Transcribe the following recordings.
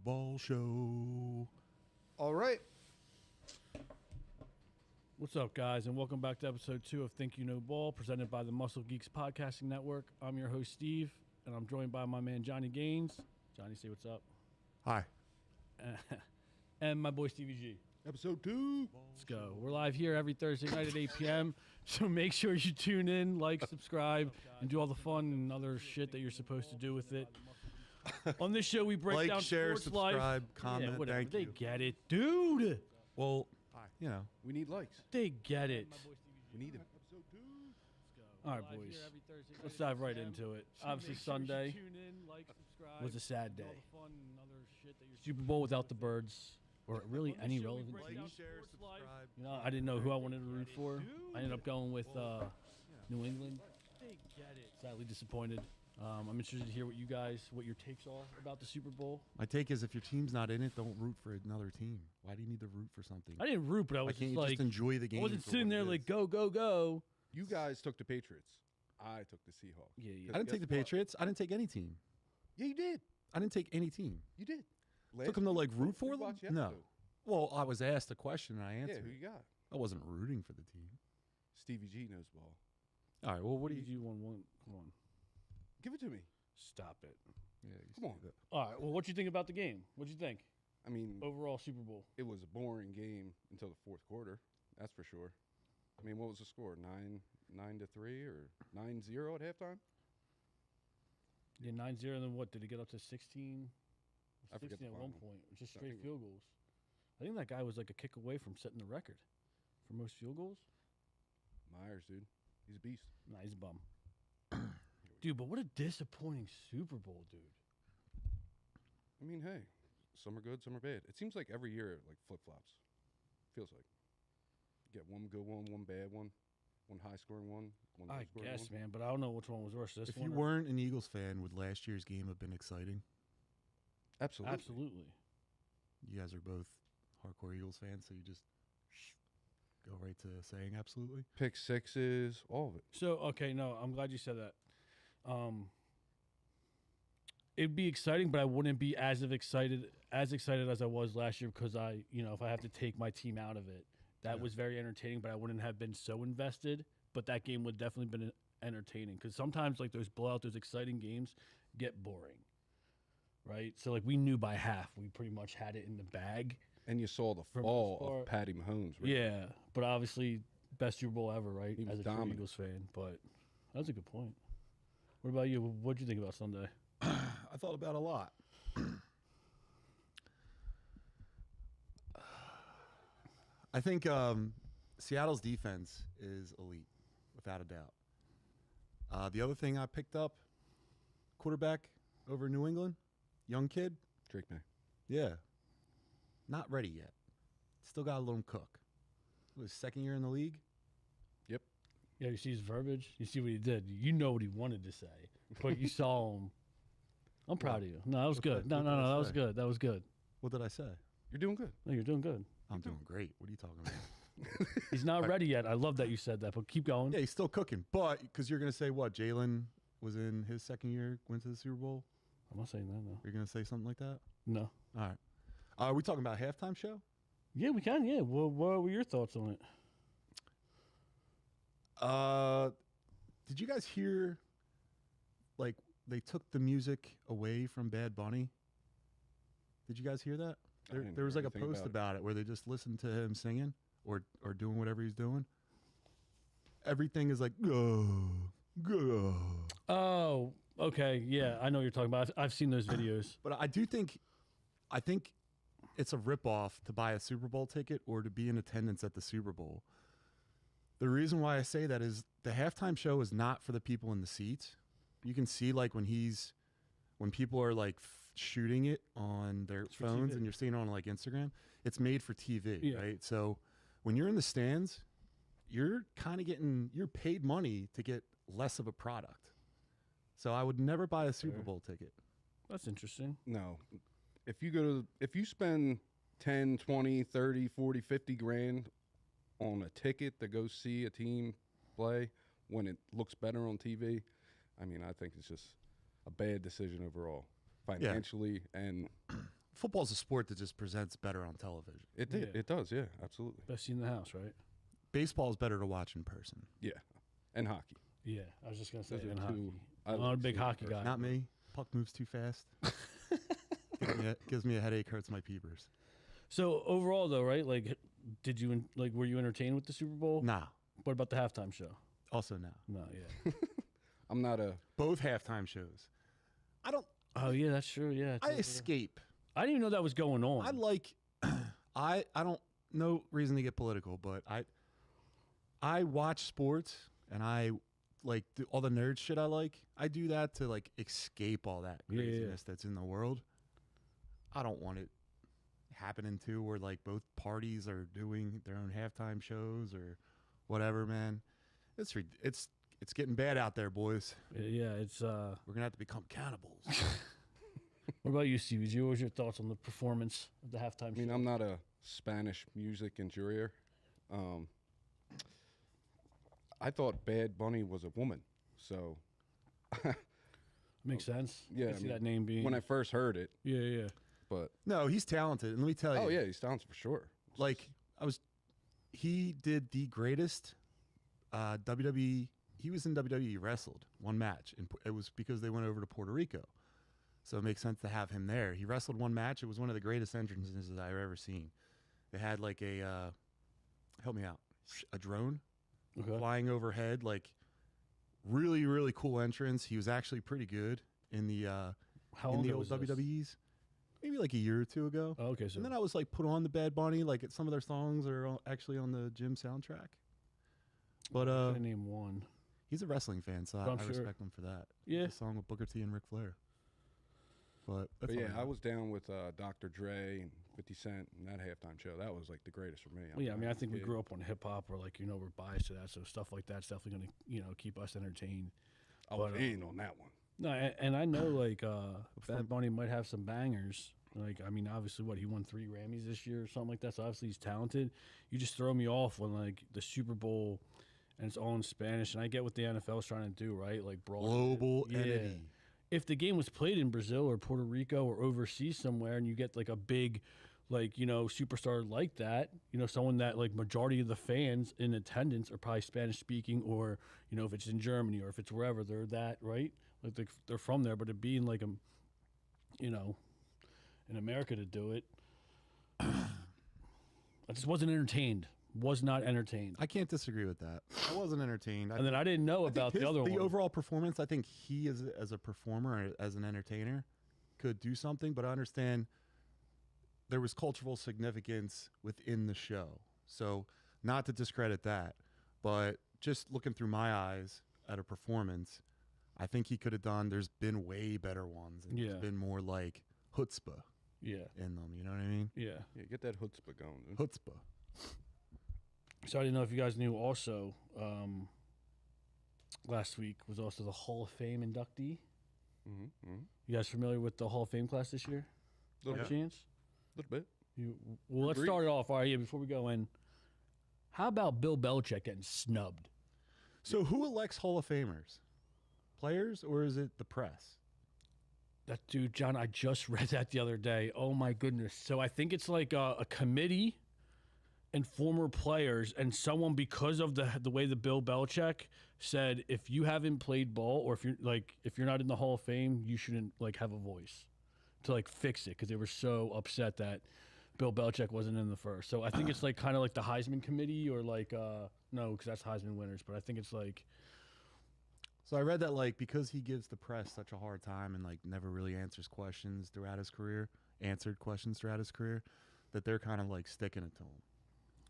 Ball Show. All right. What's up, guys, and welcome back to episode 2 of Think You Know Ball, presented by the Muscle Geeks Podcasting Network. I'm your host, Steve, and I'm joined by my man, Johnny Gainz. Johnny, say what's up. Hi. And my boy, Stevie G. Episode 2. Let's go. We're live here every Thursday night at 8 p.m., so make sure you tune in, like, subscribe, and do all the fun and other shit that you're supposed to do with it. On this show, we break down share, sports subscribe, life. comment, Yeah, whatever. thank They you. get it. Dude! Well, you know. We need likes. They get it. We need them. All right, boys. Let's dive right into it. Obviously, Sunday was a sad day. Super Bowl without the Birds, or really any relevant team. Share, subscribe. You know, I didn't know who I wanted to root for. I ended up going with New England. Sadly disappointed. I'm interested to hear what your takes are about the Super Bowl. My take is if your team's not in it, don't root for another team. Why do you need to root for something? I didn't root, but I Why was can't just you like, just enjoy the game? I wasn't for sitting what there it like, is? go, go, go. You guys took the Patriots. I took the Seahawks. Yeah. I didn't take the Patriots. I didn't take any team. Yeah, you did. I didn't take any team. You did. Took them to like root for them? Rewatch, you have No. to. Well, I was asked a question and I Yeah, answered. who you got? I wasn't rooting for the team. Stevie G knows ball. All right. Well, what do Did you? you want one? Come on. Give it to me. Stop it. Yeah, you Come on. say that. All right. Well, what you think about the game? What'd you think? I mean, Overall Super Bowl. it was a boring game until the fourth quarter. That's for sure. I mean, what was the score? 9-3 or 9-0 at halftime? Yeah, 9-0, and then what? Did it get up to 16? I forget 16 the at one final. point. Just I straight think- field goals. I think that guy was like a kick away from setting the record for most field goals. Myers, dude. He's a beast. Nah, he's a bum. Dude, but what a disappointing Super Bowl, dude. I mean, hey, some are good, some are bad. It seems like every year, like flip-flops. Feels like. You get one good one bad one high-scoring one I low-scoring guess, one. man, but I don't know which one was worse. This If one you or- weren't an Eagles fan, would last year's game have been exciting? Absolutely. Absolutely. You guys are both hardcore Eagles fans, so you just go right to saying absolutely. Pick sixes, all of it. So, okay, no, I'm glad you said that. It'd be exciting, but I wouldn't be as excited as I was last year because if I have to take my team out of it, that was very entertaining, but I wouldn't have been so invested. But that game would definitely been entertaining because sometimes like those exciting games get boring, right? So like we knew by half we pretty much had it in the bag. And you saw the For fall most part. of Patty Mahomes. Right? Yeah, but obviously best Super Bowl ever, right? He was As a true dominant. Eagles fan, but that's a good point. What about you? What'd you think about Sunday? I thought about a lot. I think Seattle's defense is elite, without a doubt. The other thing I picked up, quarterback over New England, young kid. Drake May. Yeah. Not ready yet. Still got to let him cook. It was second year in the league. Yep. Yeah, you see his verbiage. You see what he did. You know what he wanted to say, but you saw him. I'm proud of you. No, that was good. what did I That was say? good. That was good. What did I say? You're doing good. No, you're doing good. I'm doing great. What are you talking about? He's not ready yet. I love that you said that, but keep going. Yeah, he's still cooking. But because you're going to say what? Jalen was in his second year, went to the Super Bowl. I'm not saying that, no. You're going to say something like that? No. All right. Are we talking about halftime show? Yeah, we can. Yeah. What were your thoughts on it? Did you guys hear, like, they took the music away from Bad Bunny? Did you guys hear that? didn't There was hear like a anything post about about it where they just listened to him singing or doing whatever he's doing. Everything is like, go, go. Oh, okay. Yeah, I know what you're talking about. I've seen those videos. But I think it's a ripoff to buy a Super Bowl ticket or to be in attendance at the Super Bowl. The reason why I say that is the halftime show is not for the people in the seats. You can see like when people are like shooting it on their for phones TV. and you're seeing it on like Instagram, it's made for TV, Yeah. right? So when you're in the stands, you're kind of you're paid money to get less of a product. So I would never buy a Super Fair. Bowl ticket. That's interesting. No. If you spend 10, 20, 30, 40, 50 grand on a ticket to go see a team play when it looks better on TV, I mean, I think it's just a bad decision overall, financially and football's a sport that just presents better on television. It did. Yeah. It does. Yeah, absolutely. Best seat in the house, right? Baseball is better to watch in person. Yeah, and hockey. Yeah, I was just gonna say Those are in two hockey. I I'm like not a to big see in hockey person. guy. Not me. Puck moves too fast. Gives me a headache, hurts my peepers. So overall, though, right? Like, did you were you entertained with the Super Bowl? Nah. What about the halftime show? Also no. No, yeah. I'm not a. Both halftime shows. I don't. Oh yeah, that's true. Yeah, I escape. I didn't even know that was going on. I like. I don't. No reason to get political, but I watch sports and I like all the nerd shit I like. I do that to like escape all that Yeah, yeah, craziness that's in the world. I don't want it happening too, where like both parties are doing their own halftime shows or whatever. Man, it's getting bad out there, boys. Yeah, it's. We're gonna have to become cannibals. What about you, Stevie G? What was your thoughts on the performance of the halftime I mean, show? I'm not a Spanish music enjoyer. I thought Bad Bunny was a woman, so Makes sense. yeah. I see that name being. when I first heard it, yeah. but No, he's talented, and let me tell you. oh yeah, he sounds for sure. Like he did the greatest WWE. He was in WWE, wrestled one match, and it was because they went over to Puerto Rico. So it makes sense to have him there. He wrestled one match. It was one of the greatest entrances I've ever seen. They had like a help me out, a drone Okay. flying overhead, like really really cool entrance. He was actually pretty good in the How in long the ago old was this? WWEs, maybe like a year or two ago. Oh, okay, so And then I was like put on the Bad Bunny, like some of their songs are actually on the gym soundtrack. But I'm gonna name one. he's a wrestling fan, so I'm I sure. respect him for that. Yeah. The song with Booker T and Ric Flair. But that's But all yeah, I was down with Dr. Dre and 50 Cent and that halftime show. That was like the greatest for me. Well, yeah, I mean, I think we grew up on hip hop, or like we're biased to that, so stuff like that's definitely gonna keep us entertained. I was but, in on that one. No, and I know like Bad Bunny might have some bangers. Like, I mean, obviously, he won 3 Grammys this year or something like that. So obviously he's talented. You just throw me off when like the Super Bowl and it's all in Spanish, and I get what the NFL is trying to do, right? Like global yeah. entity. If the game was played in Brazil or Puerto Rico or overseas somewhere, and you get like a big, like superstar like that, someone that like majority of the fans in attendance are probably Spanish speaking, or if it's in Germany or if it's wherever, they're that, right? Like they're from there, but it being like in America to do it, I just wasn't entertained. Was not entertained. I can't disagree with that. I wasn't entertained. And then I didn't know about the other one. The overall performance, I think he as a performer, and as an entertainer, could do something, but I understand there was cultural significance within the show. So not to discredit that, but just looking through my eyes at a performance, I think he could have done, there's been way better ones. And Yeah. There's been more like chutzpah Yeah. in them, you know what I mean? Yeah. Yeah, get that chutzpah going, dude. Chutzpah. So I didn't know if you guys knew also, last week was also the Hall of Fame inductee. Mm-hmm. You guys familiar with the Hall of Fame class this year? Little By bit. chance? Little bit. Well, let's Brees. start it off. All right, yeah, before we go in. How about Bill Belichick getting snubbed? So who elects Hall of Famers? Players, or is it the press? That dude, John, I just read that the other day. Oh, my goodness. So I think it's like a committee and former players and someone, because of the way the Bill Belichick said, if you haven't played ball, or if you're not in the Hall of Fame, you shouldn't like have a voice to like fix it, because they were so upset that Bill Belichick wasn't in the first. So I think it's like kind of like the Heisman committee, or like no, because that's Heisman winners, but I think it's like So I read that like because he gives the press such a hard time and like never really answered questions throughout his career, that they're kind of like sticking it to him.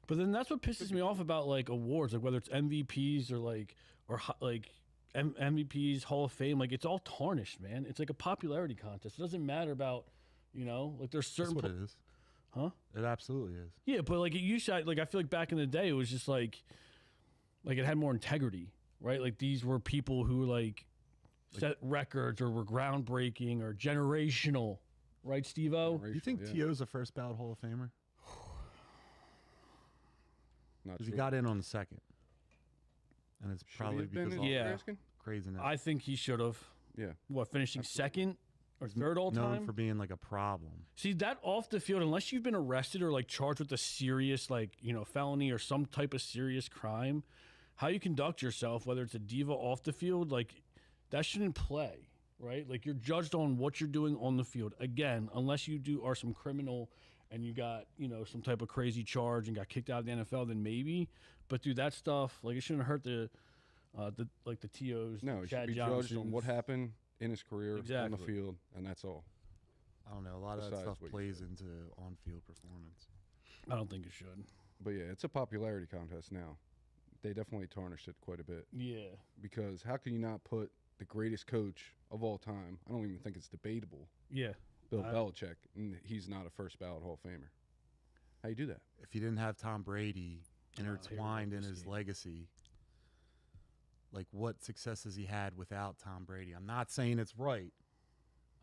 But then that's what pisses me off about like awards, like whether it's MVPs or MVPs, Hall of Fame, like it's all tarnished, man. It's like a popularity contest. It doesn't matter about, like there's certain. That's what it is. Huh? It absolutely is. Yeah, but like it used to, like I feel like back in the day it was just like it had more integrity, right? Like these were people who like set records or were groundbreaking or generational, right, Steve-O? Do you think Yeah. T.O.'s a first ballot Hall of Famer? Not Because he sure. got in on the second. And it's Should he probably have been because in, of all Yeah. you're asking? craziness. I think he should have. Yeah. What, finishing Absolutely. second? Or third all known time for being like a problem. See that off the field, unless you've been arrested or like charged with a serious felony or some type of serious crime, how you conduct yourself, whether it's a diva off the field, like that shouldn't play, right? Like you're judged on what you're doing on the field. Again, unless you are some criminal and you got some type of crazy charge and got kicked out of the NFL, then maybe. But dude, that stuff it shouldn't hurt the TOs. No, he should Chad be judged on Johnsons. what happened in his career on Exactly. the field, and that's all. I don't know. A lot of that Besides stuff what you plays said. into on-field performance. I don't think it should. But yeah, it's a popularity contest now. They definitely tarnished it quite a bit Yeah. because how can you not put the greatest coach of all time? I don't even think it's debatable. Yeah. Bill Belichick, and he's not a first ballot Hall of Famer. How you do that? If you didn't have Tom Brady intertwined in his legacy. legacy, like what success has he had without Tom Brady? I'm not saying it's right.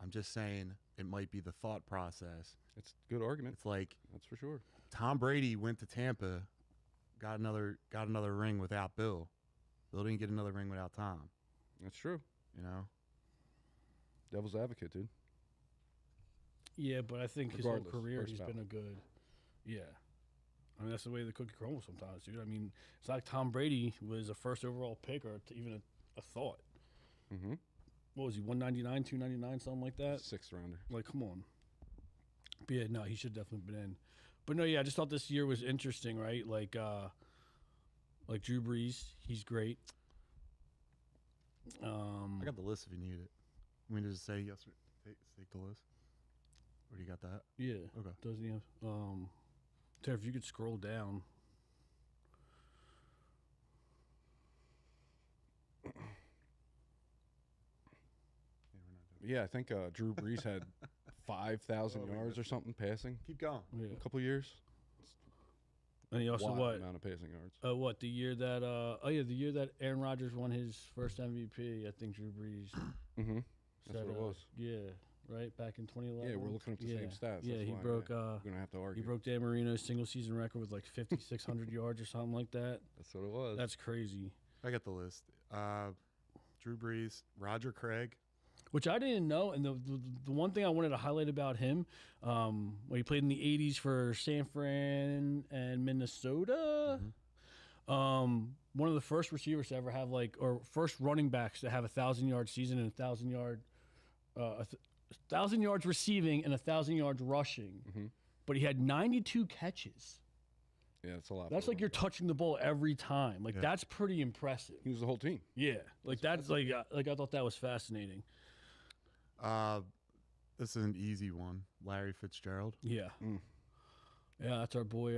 I'm just saying it might be the thought process. It's a good argument. It's like That's for sure. Tom Brady went to Tampa, got another ring without Bill. Bill didn't get another ring without Tom. That's true. You know, Devil's advocate, dude. Yeah, but I think his whole Regardless, career first he's ballot. been a good. Yeah. I mean, that's the way the cookie crumbles sometimes, dude. I mean, it's like Tom Brady was a first overall pick or even a thought. Mm-hmm. What was he, 199, 299, something like that? Sixth rounder. Like, come on. But yeah, no, he should definitely been in. But no, yeah, I just thought this year was interesting, right? Like Drew Brees, he's great. I got the list if you need it. I mean, just say yes or take the list. Or do you got that? Yeah. Okay. Doesn't he have? Tara, if you could scroll down. Yeah, I think Drew Brees had 5,000 yards or something passing Keep going. Yeah. a couple years. And he also Wild amount of passing yards. what the year that the year that Aaron Rodgers won his first MVP, I think Drew Brees Mm-hmm. That's set what it was. Yeah, right back in 2011. Yeah, we're looking up the same stats. Yeah, That's he why, broke we're gonna have to he argue. broke Dan Marino's single season record with like 5,600 yards or something like that. That's what it was. That's crazy. I got the list. Drew Brees, Roger Craig. Which I didn't know, and the one thing I wanted to highlight about him, when he played in the '80s for San Fran and Minnesota, one of the first receivers to ever have first running backs to have 1,000-yard season and 1,000 yards receiving and 1,000 yards rushing. Mhm. But he had 92 catches. Yeah, that's a lot. That's for like him. you're touching the ball every time. Like Yeah. that's pretty impressive. He was the whole team. Yeah, like that's like I thought that was fascinating. This is an easy one. Larry Fitzgerald. Yeah. Mm. Yeah, that's our boy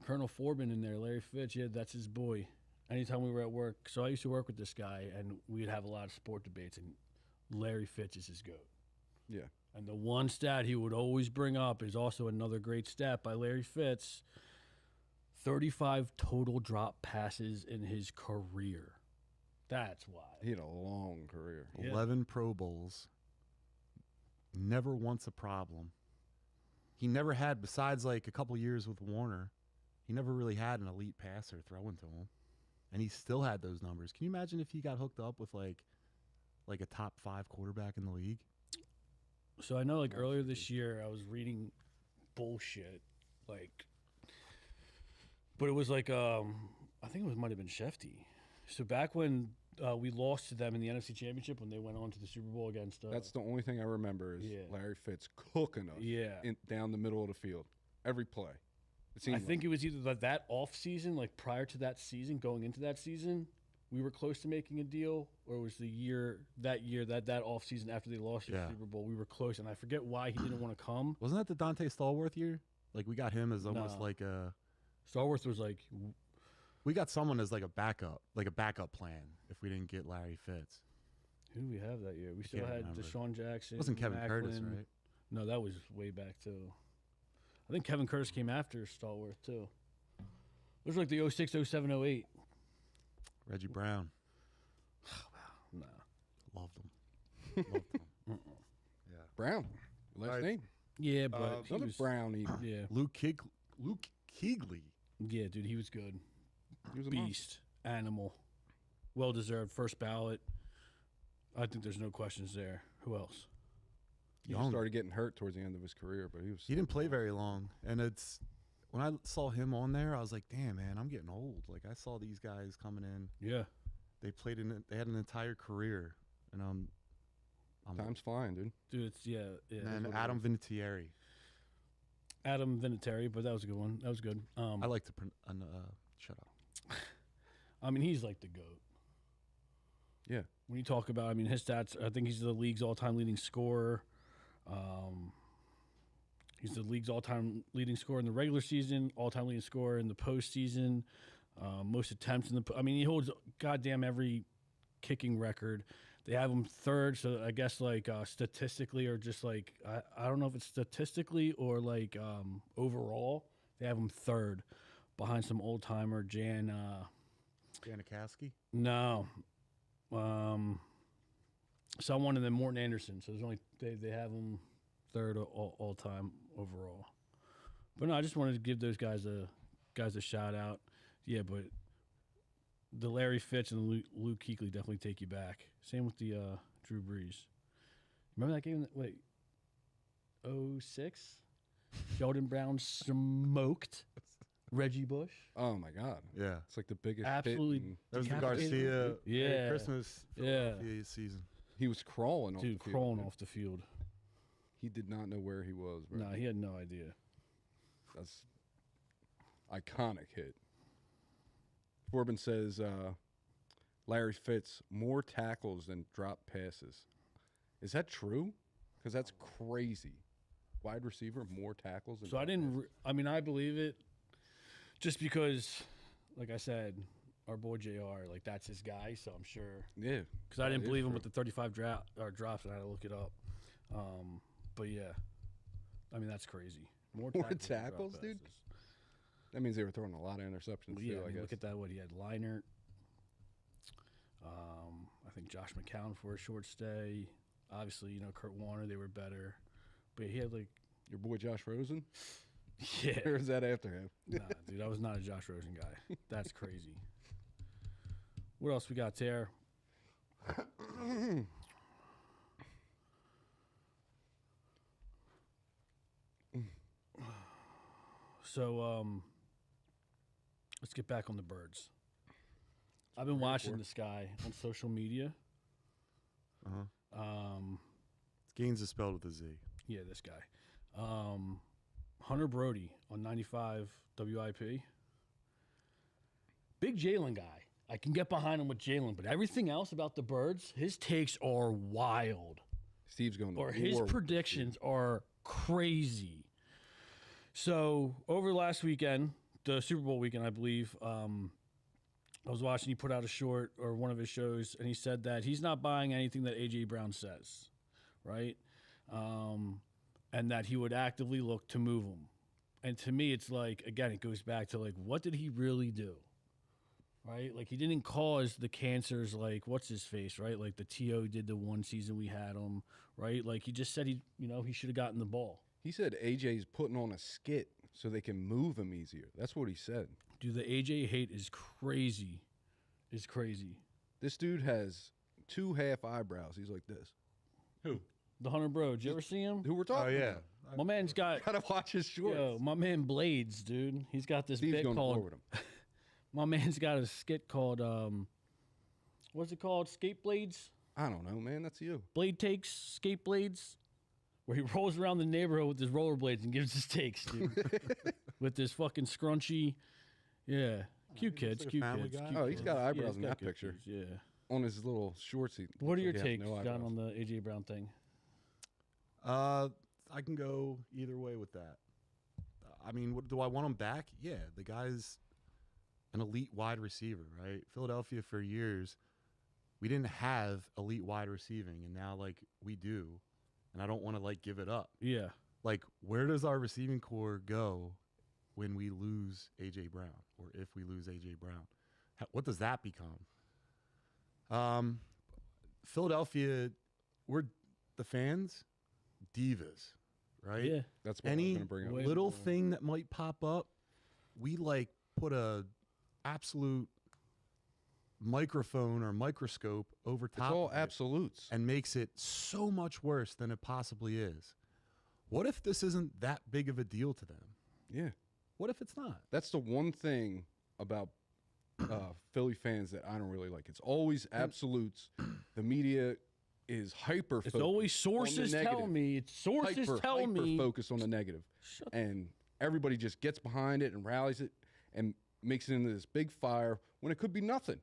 Colonel Forbin in there, Larry Fitz. Yeah, that's his boy. Anytime we were at work, so I used to work with this guy, and we'd have a lot of sport debates, and Larry Fitz is his goat. Yeah. And the one stat he would always bring up is also another great stat by Larry Fitz. 35 total drop passes in his career. That's why. He had a long career. Yeah. 11 Pro Bowls. Never once a problem. He never had, besides like a couple years with Warner, he never really had an elite passer throwing to him. And he still had those numbers. Can you imagine if he got hooked up with like a top 5 quarterback in the league? So I know, like earlier this year, I was reading bullshit, but it was like I think it might have been Shefty. So back when we lost to them in the NFC Championship when they went on to the Super Bowl against. That's the only thing I remember is Yeah. Larry Fitz cooking us down the middle of the field every play. It seemed I think it was either that off season, like prior to that season, going into that season, we were close to making a deal, or it was that off season after they lost the Super Bowl, we were close, and I forget why he didn't want to come. Wasn't that the Dante Stallworth year? Like we got him as almost No. like a. Starworth was like, We got someone as like a backup plan if we didn't get Larry Fitz. who did we have that year? We still can't had remember. Deshaun Jackson. It wasn't Kevin Curtis, Macklin. right? No, that was way back too. I think Kevin Curtis came after Stallworth too. It was like the 06, 07, 08. Reggie Brown. Nah. Loved him. Loved him. Yeah. Brown. Last Right. name. Yeah, but he Another was, Brown eater. yeah, Luke Kuechly. yeah, dude, he was good. He was a monster. Beast, animal, well deserved, first ballot. I think there's no questions there. Who else? He Young. started getting hurt towards the end of his career, but He didn't play very long, and it's when I saw him on there, I was like, "Damn, man, I'm getting old." Like I saw these guys coming in. Yeah. They had an entire career, and I'm time's flying, dude. Dude, it's yeah. and Adam Vinatieri. Adam Vinatieri, but that was a good one. That was good. I like to shut up. I mean, he's like the GOAT. Yeah. When you talk about, I mean, his stats, I think he's the league's all-time leading scorer. He's the league's all-time leading scorer in the regular season, all-time leading scorer in the postseason, most attempts in the. I mean, he holds goddamn every kicking record. They have him third, so I guess like statistically, or just like I don't know if it's statistically or like overall, they have him third, behind some old timer Janikowski? No, someone and then Morton Anderson. So there's only they have him third all time overall. But no, I just wanted to give those guys a shout out. Yeah, but the Larry Fitz and the Luke Kuechly definitely take you back. Same with the Drew Brees. Remember that game? Wait, 06? Sheldon Brown smoked Reggie Bush. Oh my God. Yeah. It's like the biggest Absolutely. hit. That was the Decapitated. Garcia Yeah. Christmas Philadelphia season. He was crawling off Dude, the field. crawling off the field. He did not know where he was, bro. No, he had no idea. That's iconic hit. Corbin says Larry Fitz more tackles than drop passes. Is that true? Because that's crazy. Wide receiver more tackles than So I drop didn't. passes. I mean, I believe it, just because, like I said, our boy Jr. Like that's his guy. So I'm sure. Yeah. Because I didn't that is believe him true. with the 35 drops, and I had to look it up. But yeah, I mean that's crazy. More More than drop tackles, dude? passes. That means they were throwing a lot of interceptions Well, yeah, too, I I mean, guess. look at that. What he had, Leinert. I think Josh McCown for a short stay. Obviously, Kurt Warner. They were better, but he had like Your boy Josh Rosen? yeah. Or is that after him? Nah, dude, I was not a Josh Rosen guy. That's crazy. What else we got there? So, let's get back on the birds. I've been watching this guy on social media. Gainz is spelled with a Z. Yeah, this guy. Hunter Brody on 95 WIP. Big Jalen guy. I can get behind him with Jalen, but everything else about the birds, his takes are wild. Steve's going to Or war his with predictions are crazy. So over last weekend, the Super Bowl weekend, I believe, I was watching. He put out a short or one of his shows, and he said that he's not buying anything that AJ Brown says, right? And that he would actively look to move him. And to me, it's like, again, it goes back to like, what did he really do? Right? Like, he didn't cause the cancers like, what's his face, right? Like the T.O. did the one season we had him, right? Like, he just said he should have gotten the ball. He said AJ's putting on a skit so they can move him easier. That's what he said. Dude, the AJ hate is crazy. Is crazy. This dude has 2 half eyebrows. He's like this. Who? The Hunter Bro, did you ever see him? Who we're talking Oh, yeah. about. My man's got, Gotta watch his shorts. yo, my man Blades, dude. He's got this Steve's bit going to war called, with him. my man's got a skit called, what's it called? Skate Blades? I don't know, man. That's you. Blade takes, skate blades, where he rolls around the neighborhood with his rollerblades and gives his takes, dude. With this fucking scrunchy. Yeah. Cute kids, like a cute family kids. guy. cute Oh, he's got kids. eyebrows he's in got that good picture. kids, yeah. On his little shorts. He What are your looks like he has takes, no John, eyebrows. on the AJ Brown thing? I can go either way with that. I mean, do I want him back? Yeah, the guy's an elite wide receiver, right? Philadelphia for years, we didn't have elite wide receiving, and now like we do, and I don't want to like give it up. Yeah. Like, where does our receiving core go when we lose AJ Brown, or if we lose AJ Brown? What does that become? Philadelphia, we're the fans, divas, right? Yeah. That's what I was Any going to bring up. Wait. little thing that might pop up, we like put a absolute microphone or microscope over top It's all of it absolutes. and makes it so much worse than it possibly is. What if this isn't that big of a deal to them? Yeah. What if it's not? That's the one thing about Philly fans that I don't really like. It's always absolutes. The media is hyper focused. It's always sources tell me. It's sources tell me. Hyper focused on the negative. And everybody just gets behind it and rallies it and makes it into this big fire when it could be nothing.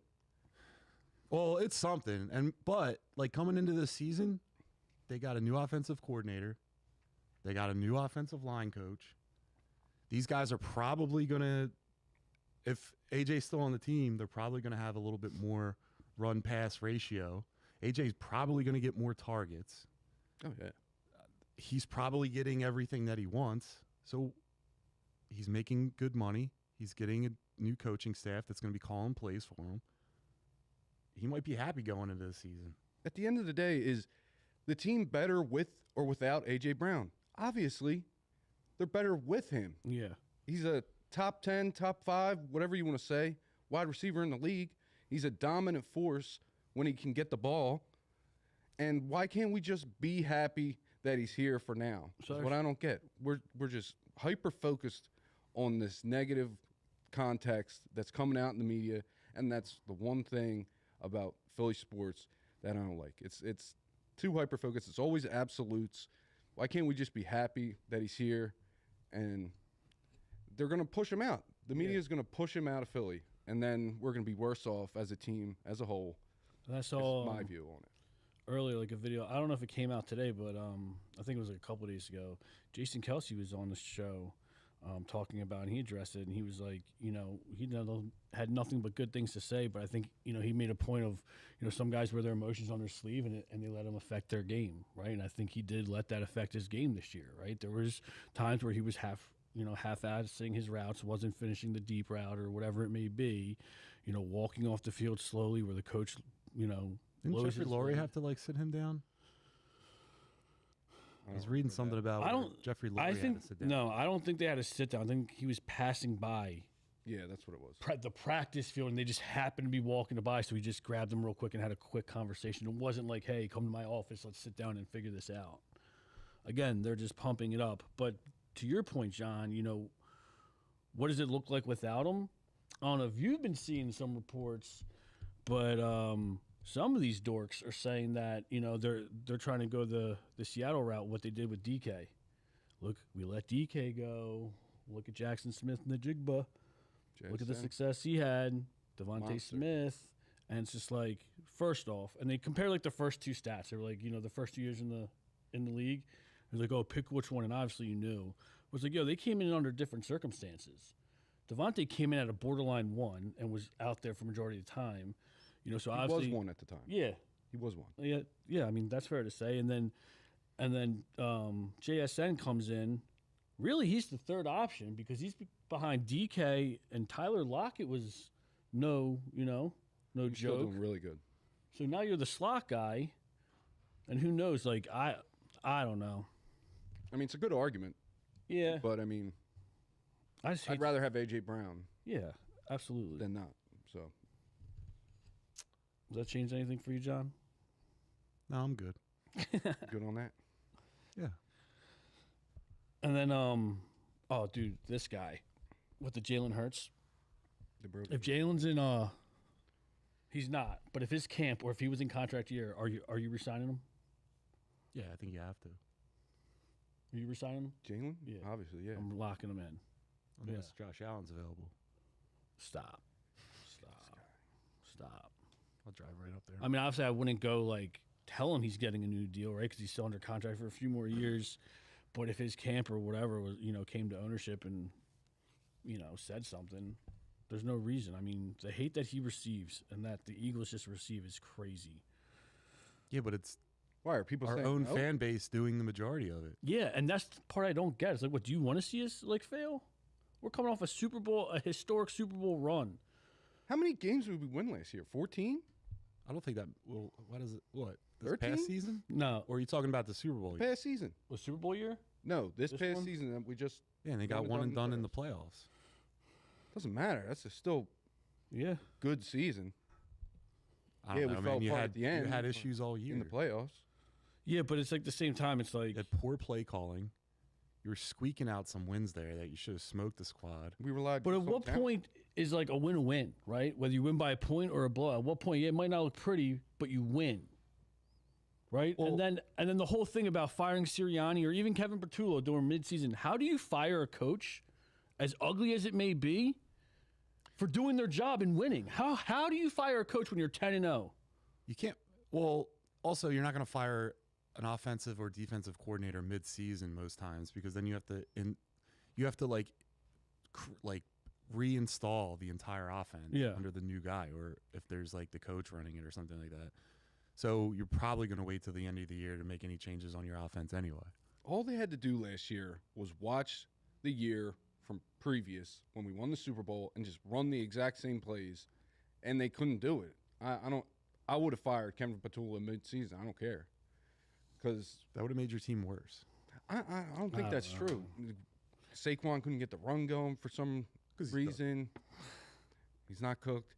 Well, it's something. But like coming into this season, they got a new offensive coordinator. They got a new offensive line coach. These guys are probably going to, if AJ's still on the team, they're probably going to have a little bit more run-pass ratio. AJ's probably going to get more targets. Oh, yeah. He's probably getting everything that he wants. So he's making good money. He's getting a new coaching staff that's going to be calling plays for him. He might be happy going into the season. At the end of the day, is the team better with or without A.J. Brown? Obviously, they're better with him. Yeah. He's a top 10, top 5, whatever you want to say, wide receiver in the league. He's a dominant force when he can get the ball. And why can't we just be happy that he's here for now? That's what I don't get. We're just hyper-focused on this negative context that's coming out in the media, and that's the one thing about Philly sports that I don't like. It's too hyper-focused. It's always absolutes. Why can't we just be happy that he's here? And they're going to push him out. The media is going to push him out of Philly, and then we're going to be worse off as a team, as a whole. That's all my view on it. Earlier, like a video, I don't know if it came out today, but I think it was like a couple of days ago. Jason Kelsey was on the show talking about, and he addressed it, and he was like, he had nothing but good things to say, but I think, he made a point of, some guys wear their emotions on their sleeve and they let them affect their game, right? And I think he did let that affect his game this year, right? There was times where he was half-assing his routes, wasn't finishing the deep route or whatever it may be, walking off the field slowly where the coach, Didn't Jeffrey Lurie have to sit him down? I was reading something about Jeffrey Lurie had to sit down. No, I don't think they had to sit down. I think he was passing by. Yeah, that's what it was. The practice field, and they just happened to be walking by, so he just grabbed them real quick and had a quick conversation. It wasn't like, hey, come to my office, let's sit down and figure this out. Again, they're just pumping it up. But to your point, John, what does it look like without him? I don't know if you've been seeing some reports, but some of these dorks are saying that they're trying to go the Seattle route, what they did with DK. Look, we let DK go. Look at Jackson Smith and the Jigba. Look at the success he had, Devontae Smith, and it's just like, first off, and they compare the first two stats. They were like, the first 2 years in the league. It was like, oh, pick which one, and obviously you knew. It was like, they came in under different circumstances. Devontae came in at a borderline 1 and was out there for majority of the time. So obviously he was 1 at the time. Yeah, he was 1. Yeah. I mean, that's fair to say. And then JSN comes in. Really, he's the third option because he's behind DK and Tyler Lockett was no joke. Still doing really good. So now you're the slot guy, and who knows? I don't know. I mean, it's a good argument. Yeah, but I mean, I'd rather have AJ Brown. Yeah, absolutely. Than not. So. Does that change anything for you, John? No, I'm good. Good on that? Yeah. And then, dude, this guy with the Jalen Hurts. If Jalen's in, he's not. But if his camp or if he was in contract year, are you resigning him? Yeah, I think you have to. Are you resigning him? Jalen? Yeah, obviously, yeah. I'm locking him in. Unless Josh Allen's available. Stop. I'll drive right up there. I mean, obviously, I wouldn't go tell him he's getting a new deal, right? Because he's still under contract for a few more years. But if his camp or whatever was, came to ownership and, said something, there's no reason. I mean, the hate that he receives and that the Eagles just receive is crazy. Yeah, but it's why are people our saying own fan base doing the majority of it? Yeah, and that's the part I don't get. It's like, what, do you want to see us fail? We're coming off a historic Super Bowl run. How many games did we win last year? 14? I don't think that. Well, what is it? What? This 13? past season? No. Or are you talking about the Super Bowl? Past season. Was Super Bowl year? No, this past one? season that we just. Yeah, and they got one and done in the playoffs. Doesn't matter. That's still good good season. I don't Yeah, know, we man. fell You apart had, at the end you had issues all year. in the playoffs. Yeah, but it's like the same time. It's like You had poor play calling. You were squeaking out some wins there that you should have smoked the squad. We relied. But at on what talent. point is like a win-win, right? Whether you win by a point or a blowout. At what point, yeah, it might not look pretty, but you win, right? Well- and then the whole thing about firing Sirianni or even Kevin Bertullo during midseason. How do you fire a coach, as ugly as it may be, for doing their job and winning? How do you fire a coach when you're 10-0? You can't. Well, also, you're not going to fire an offensive or defensive coordinator mid-season most times, because then you have to like reinstall the entire offense under the new guy, or if there's like the coach running it or something like that. So you're probably going to wait till the end of the year to make any changes on your offense anyway. All they had to do last year was watch the year from previous when we won the Super Bowl and just run the exact same plays, and they couldn't do it. I would have fired Kevin Bertullo mid-season. I don't care, because That would have made your team worse. I don't think that's true. Saquon couldn't get the run going for some reason. He's not cooked.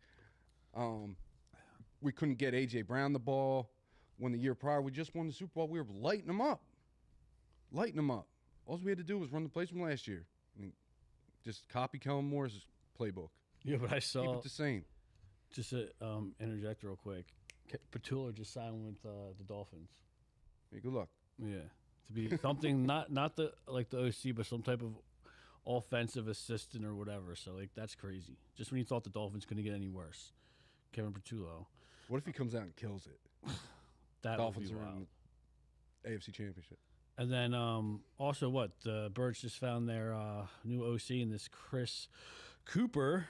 We couldn't get A.J. Brown the ball. When the year prior we just won the Super Bowl, we were lighting them up. All we had to do was run the plays from last year. Just copy Kellen Moore's playbook. Yeah, but I Keep saw it the same. just to interject real quick. Bertullo just signed with the Dolphins. Hey, good luck. Yeah, to be something not the like the OC, but some type of offensive assistant or whatever. So like that's crazy. Just when you thought the Dolphins couldn't get any worse, Kevin Bertullo. What if he comes out and kills it? That Dolphins would be are wild. in the AFC Championship. And then also what the Birds just found their new OC in this Chris Kuper.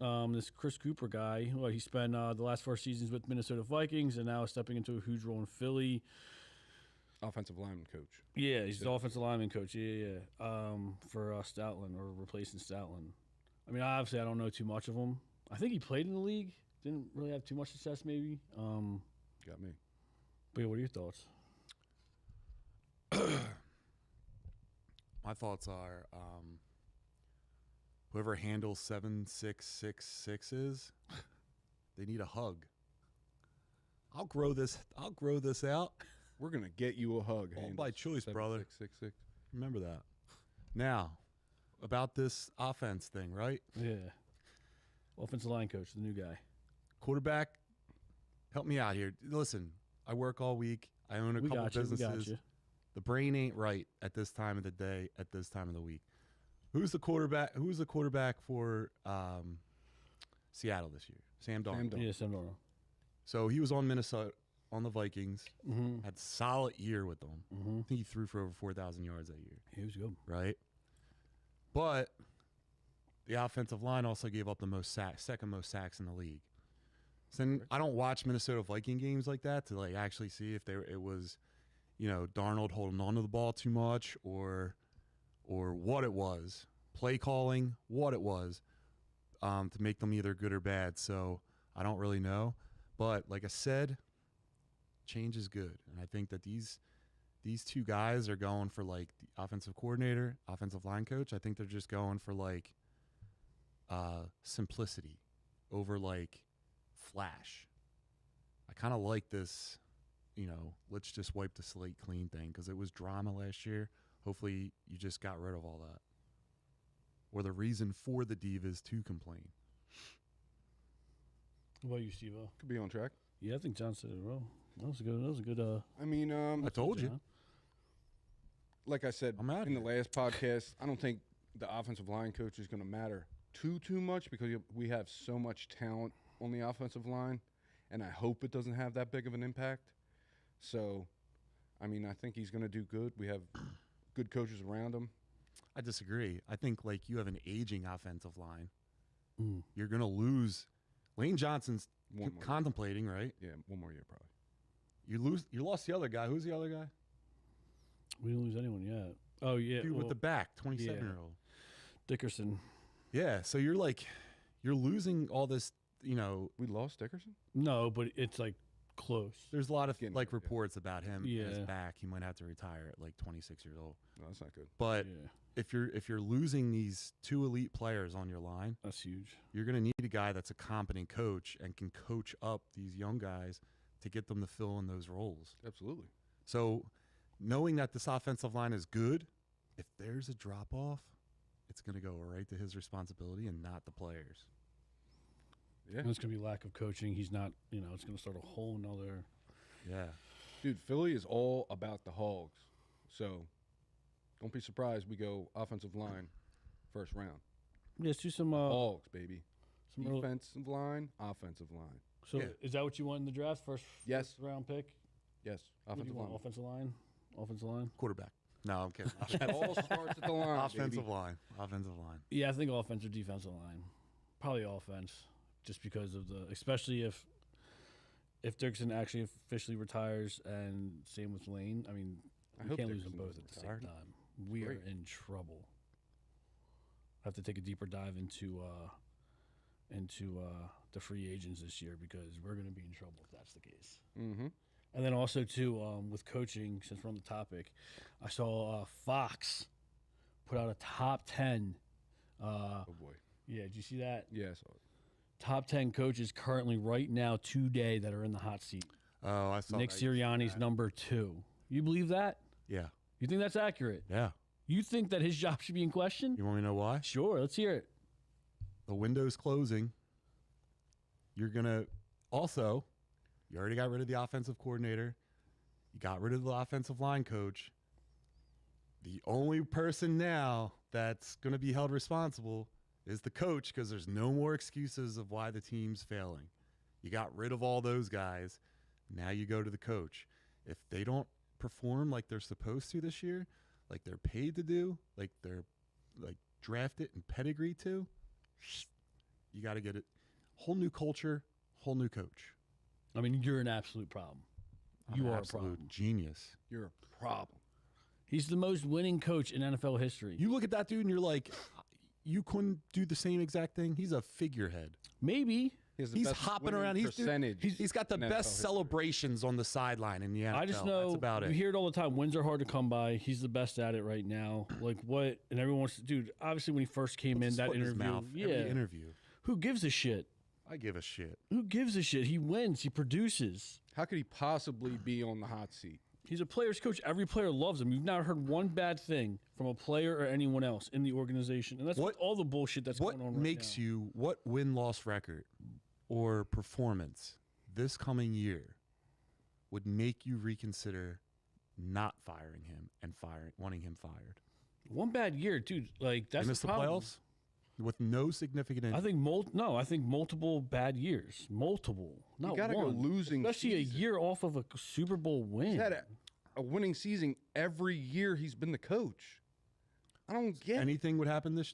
This Chris Kuper guy. Well, he spent the last 4 seasons with Minnesota Vikings and now is stepping into a huge role in Philly. Offensive lineman coach. Yeah, he's the offensive lineman coach. Yeah. For Stoutland or replacing Stoutland. I mean, obviously, I don't know too much of him. I think he played in the league. Didn't really have too much success, maybe. Got me. But yeah, what are your thoughts? My thoughts are whoever handles 7666 they need a hug. I'll grow this out. We're gonna get you a hug. All Haynes. by choice, brother. 666. Remember that. Now, about this offense thing, right? Yeah. Offensive line coach, the new guy. Quarterback, help me out here. Listen, I work all week. I own a We couple got you. We businesses. got you. The brain ain't right at this time of the day, at this time of the week. Who's the quarterback? Who's the quarterback for Seattle this year? Sam Darnold. Yeah, Sam Darnold. So he was on Minnesota, on the Vikings. Mm-hmm. Had a solid year with them. Mm-hmm. I think he threw for over 4,000 yards that year. He was good. Right? But the offensive line also gave up the most sacks, second most sacks in the league. So I don't watch Minnesota Viking games like that to like actually see if it was, Darnold holding on to the ball too much or what it was, play calling, what it was, to make them either good or bad. So I don't really know. But like I said, change is good. And I think that these two guys are going for like the offensive coordinator, offensive line coach. I think they're just going for like simplicity over like flash. I kind of like this, let's just wipe the slate clean thing because it was drama last year. Hopefully you just got rid of all that. Or the reason for the Divas to complain. What about you, Steve? Could be on track. Yeah, I think John said it well. That was a good. I mean, I told you. John. like I said I'm out in the here. last podcast, I don't think the offensive line coach is going to matter too much because we have so much talent on the offensive line, and I hope it doesn't have that big of an impact. So, I mean, I think he's going to do good. We have good coaches around him. I disagree. I think like you have an aging offensive line. Mm. You're going to lose. Lane Johnson's One more. contemplating, right? Yeah, one more year probably. You lost the other guy. Who's the other guy? We didn't lose anyone yet. Oh yeah, Dude with the back, 27 yeah. year old. Dickerson. Yeah, so you're losing all this, We lost Dickerson? No, but it's like close. There's a lot of Getting like there, yeah. reports about him. His Yeah. back. He might have to retire at like 26 years old. No, that's not good. But Yeah, if you're losing these two elite players on your line, that's huge. you're going to need a guy that's a competent coach and can coach up these young guys to get them to fill in those roles. Absolutely. So knowing that this offensive line is good, if there's a drop off, it's going to go right to his responsibility and not the players. Yeah. And it's going to be lack of coaching. He's not, it's going to start a whole nother. Yeah. Dude, Philly is all about the Hogs. So don't be surprised we go offensive line first round. Yeah, let's do some. Hogs, baby. some early- Defensive line, offensive line. so yeah. is that what you want in the draft? Yes. First round pick? Yes, What do offensive you want? line. Offensive line? Offensive line? Quarterback. No, I'm kidding. It all starts at the line. Offensive baby. line. Offensive line. Yeah, I think offense or defensive line. Probably offense, just because of especially if Dirksen actually officially retires, and same with Lane. I mean, I we hope can't lose them Dirksen both doesn't at the same retire. time. We are Great. in trouble. I have to take a deeper dive into the free agents this year, because we're going to be in trouble if that's the case. Mm-hmm. And then also too, with coaching, since we're on the topic, I saw Fox put out a top 10. Oh, boy. Yeah, did you see that? Yeah, I saw it. Top 10 coaches currently right now today that are in the hot seat. Oh, I saw Nick that. Sirianni's number 2. You believe that? Yeah. You think that's accurate? Yeah. You think that his job should be in question? You want me to know why? Sure, let's hear it. The window's closing. You're going to also, you already got rid of the offensive coordinator. You got rid of the offensive line coach. The only person now that's going to be held responsible is the coach, because there's no more excuses of why the team's failing. You got rid of all those guys. Now you go to the coach. If they don't perform like they're supposed to this year, like they're paid to do, like they're like drafted and pedigree to, you got to get it. Whole new culture, whole new coach. I mean, you're an absolute problem. I'm You an are a absolute problem. genius. You're a problem. He's the most winning coach in NFL history. You look at that dude and you're like, you couldn't do the same exact thing. He's a figurehead. Maybe. He has the He's best hopping winning around. He's percentage. He's got the in NFL best history. celebrations on the sideline in the NFL. I just know That's about we it. hear it all the time. Wins are hard to come by. He's the best at it right now. Like what? And everyone wants to, dude. Obviously, when he first came in, His that foot in his interview. mouth, Yeah. every interview. Who gives a shit? I give a shit. Who gives a shit? He wins. He produces. How could he possibly be on the hot seat? He's a player's coach. Every player loves him. You've not heard one bad thing from a player or anyone else in the organization, and that's What- all the bullshit that's What going on right makes now. you, what win-loss record or performance this coming year would make you reconsider not firing him and wanting him fired? One bad year, dude. Like They that's missed the problem. playoffs with no significant I injury. think I think multiple bad years. Multiple. Not You gotta one. go losing Especially season. a year off of a Super Bowl win. He's had a winning season every year he's been the coach. I don't get it. Anything would happen there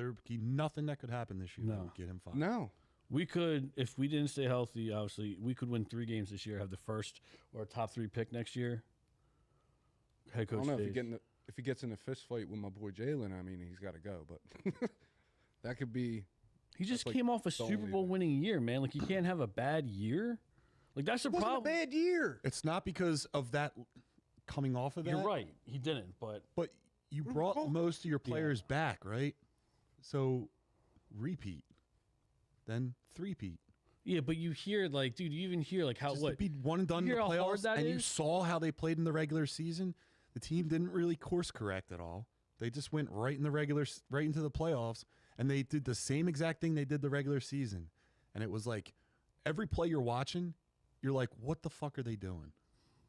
would be nothing that could happen this year that No. would get him fired. No. We could, if we didn't stay healthy, obviously, we could win 3 games this year, have the first or top 3 pick next year. Head I coach don't know stays. if he gets in a fist fight with my boy Jalen. I mean, he's got to go. But that could be. He just like came off a the Super only Bowl thing. winning year, man. Like, you can't have a bad year. Like, that's the It wasn't a problem. bad year. It's not because of that coming off of that. You're right. He didn't, but But you brought both- most of your players back, right? So repeat, then three-peat. yeah, but you hear, like, dude, you even hear, like, how, Just what? to be one and done in You the hear how hard playoffs, that and you is? saw how they played in the regular season. The team didn't really course correct at all. They just went right into the playoffs, and they did the same exact thing they did the regular season. And it was like every play you're watching, you're like, what the fuck are they doing?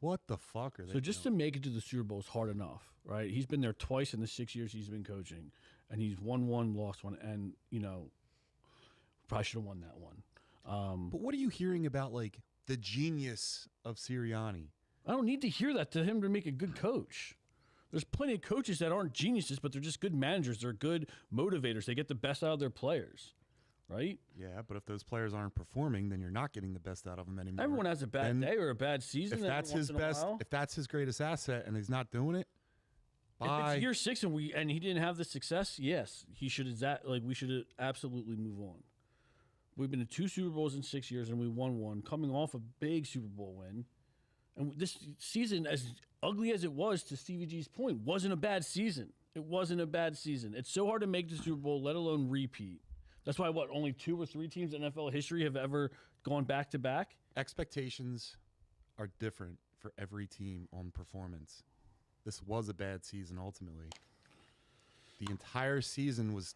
What the fuck are they So just doing? to make it to the Super Bowl is hard enough, right? He's been there twice in the 6 years he's been coaching, and he's won one, lost one, and, probably should have won that one. But what are you hearing about, like, the genius of Sirianni? I don't need to hear that to him to make a good coach. There's plenty of coaches that aren't geniuses, but they're just good managers. They're good motivators. They get the best out of their players, right? Yeah, but if those players aren't performing, then you're not getting the best out of them anymore. Everyone has a bad Then day or a bad season. If every that's once his in a best, while. if that's his greatest asset, and he's not doing it, If bye. it's year 6 and he didn't have the success, yes, he should we should absolutely move on. We've been to 2 Super Bowls in 6 years, and we won one, coming off a big Super Bowl win. And this season, as ugly as it was, to Stevie G's point, wasn't a bad season. It wasn't a bad season. It's so hard to make the Super Bowl, let alone repeat. That's why, only 2 or 3 teams in NFL history have ever gone back-to-back? Expectations are different for every team on performance. This was a bad season ultimately. The entire season was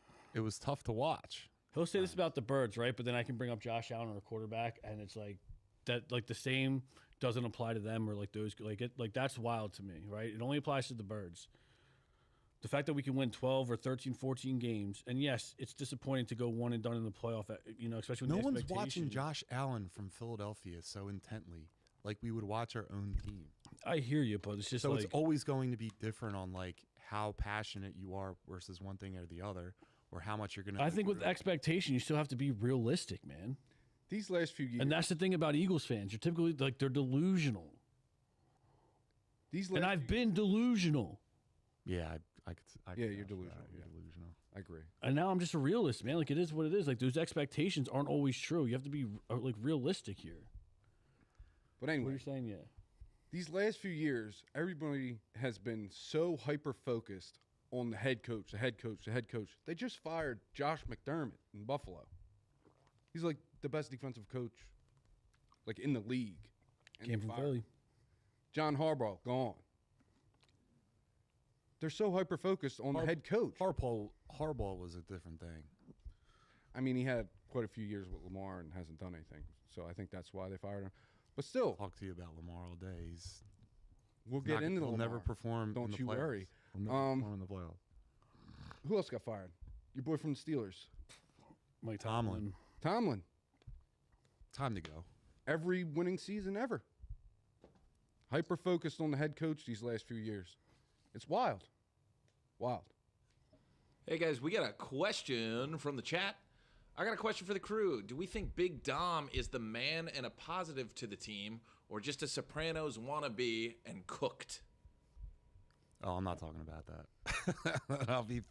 tough to watch. He'll say this about the Birds, right? But then I can bring up Josh Allen or a quarterback, and it's like that. Like the same doesn't apply to them, or like those. Like that's wild to me, right? It only applies to the Birds. The fact that we can win 12 or 13, 14 games, and yes, it's disappointing to go one and done in the playoff. Especially when no one's watching Josh Allen from Philadelphia so intently, like we would watch our own team. I hear you, but it's just so it's always going to be different on like how passionate you are versus one thing or the other. Or how much you're going to... I think with expectation, you still have to be realistic, man. These last few years... And that's the thing about Eagles fans. You're typically, like, they're delusional. And I've been delusional. Yeah, I you're delusional. You're delusional. I agree. And now I'm just a realist, man. Like, it is what it is. Like, those expectations aren't always true. You have to be, like, realistic here. But anyway... What are you saying? Yeah. These last few years, everybody has been so hyper-focused on the head coach. They just fired Josh McDermott in Buffalo. He's like the best defensive coach like in the league. And came from Philly. John Harbaugh, gone. They're so hyper-focused on the head coach. Harbaugh was a different thing. I mean, he had quite a few years with Lamar and hasn't done anything. So I think that's why they fired him. But still. Talk to you about Lamar all day. We'll get into Lamar. He'll never perform Don't in the you playoffs. worry. He'll never perform in the playoffs. Who else got fired? Your boy from the Steelers. Mike Tomlin. Tomlin. Time to go. Every winning season ever. Hyper-focused on the head coach these last few years. It's wild. Wild. Hey, guys, we got a question from the chat. I got a question for the crew. Do we think Big Dom is the man and a positive to the team, or just a Sopranos wannabe and cooked? Oh, I'm not talking about that. I'll be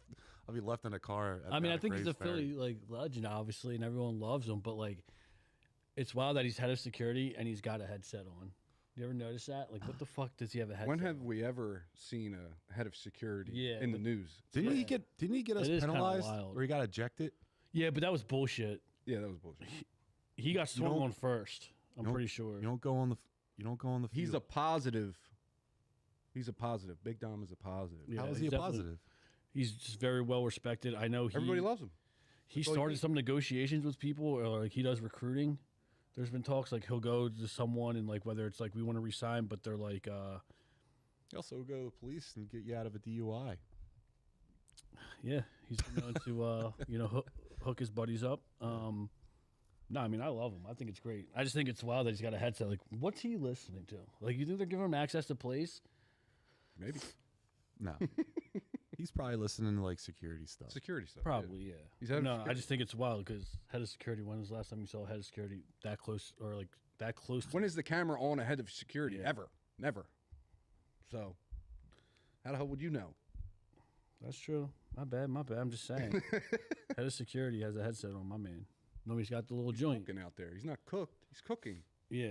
left in a car. I mean, I think he's a Philly legend, obviously, and everyone loves him. But like, it's wild that he's head of security and he's got a headset on. You ever notice that? Like, what the fuck does he have a headset? When have we ever seen a head of security in the news? Didn't he get us penalized or he got ejected? Yeah, but that was bullshit. Yeah, that was bullshit. He got swung on first. I'm pretty sure. You don't go on the field. He's a positive. He's a positive. Big Dom is a positive. Yeah, How is he a positive? He's just very well respected. I know everybody loves him. He started some negotiations with people, or like he does recruiting. There's been talks like he'll go to someone and like whether it's like we want to resign, but they're like. He also go to the police and get you out of a DUI. Yeah, he's been known to hook his buddies up. No, I mean, I love him. I think it's great. I just think it's wild that he's got a headset. Like, what's he listening to? Like, you think they're giving him access to plays? Maybe. No. He's probably listening to, like, security stuff. Security stuff. Probably, yeah. He's I just think it's wild because head of security, when was the last time you saw a head of security that close or, like, that close? When is the camera on a head of security? Yeah. Ever. Never. So, how the hell would you know? That's true. My bad. I'm just saying. Head of security has a headset on, my man. Nobody's got the little joint. Cooking out there. He's not cooked. He's cooking. Yeah.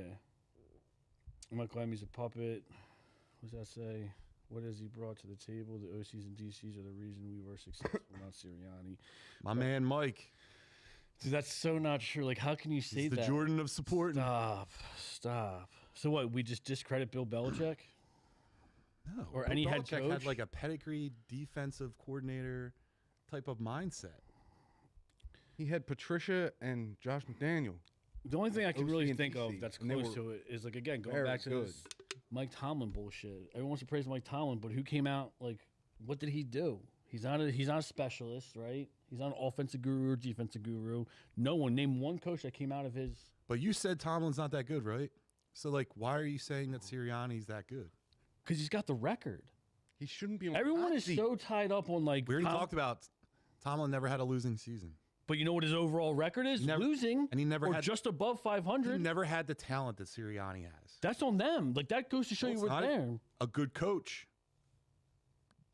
Mike Lemmy's a puppet. What does that say? What has he brought to the table? The OCs and DCs are the reason we were successful, not Sirianni. My man Mike. Dude, that's so not true. Like, how can you say He's that? the Jordan of support. Stop. So what, we just discredit Bill Belichick? No. Or Bill any Belichick head coach? had like a pedigree defensive coordinator type of mindset. He had Patricia and Josh McDaniel. The only thing I can OC really and think of DC, that's and they close were to it is, like, again, going very back to good. this Mike Tomlin bullshit. Everyone wants to praise Mike Tomlin, but who came out, like, what did he do? He's not a specialist, right? He's not an offensive guru or defensive guru. No one. Name one coach that came out of his. But you said Tomlin's not that good, right? So, like, why are you saying that Sirianni's that good? Because he's got the record. He shouldn't be on Everyone hot is seat. so tied up on, like, We already talked about Tomlin never had a losing season. But you know what his overall record is? Losing. And he never or had just above He 500. never had the talent that Sirianni has. That's on them. Like, that goes to show you what's there. A good coach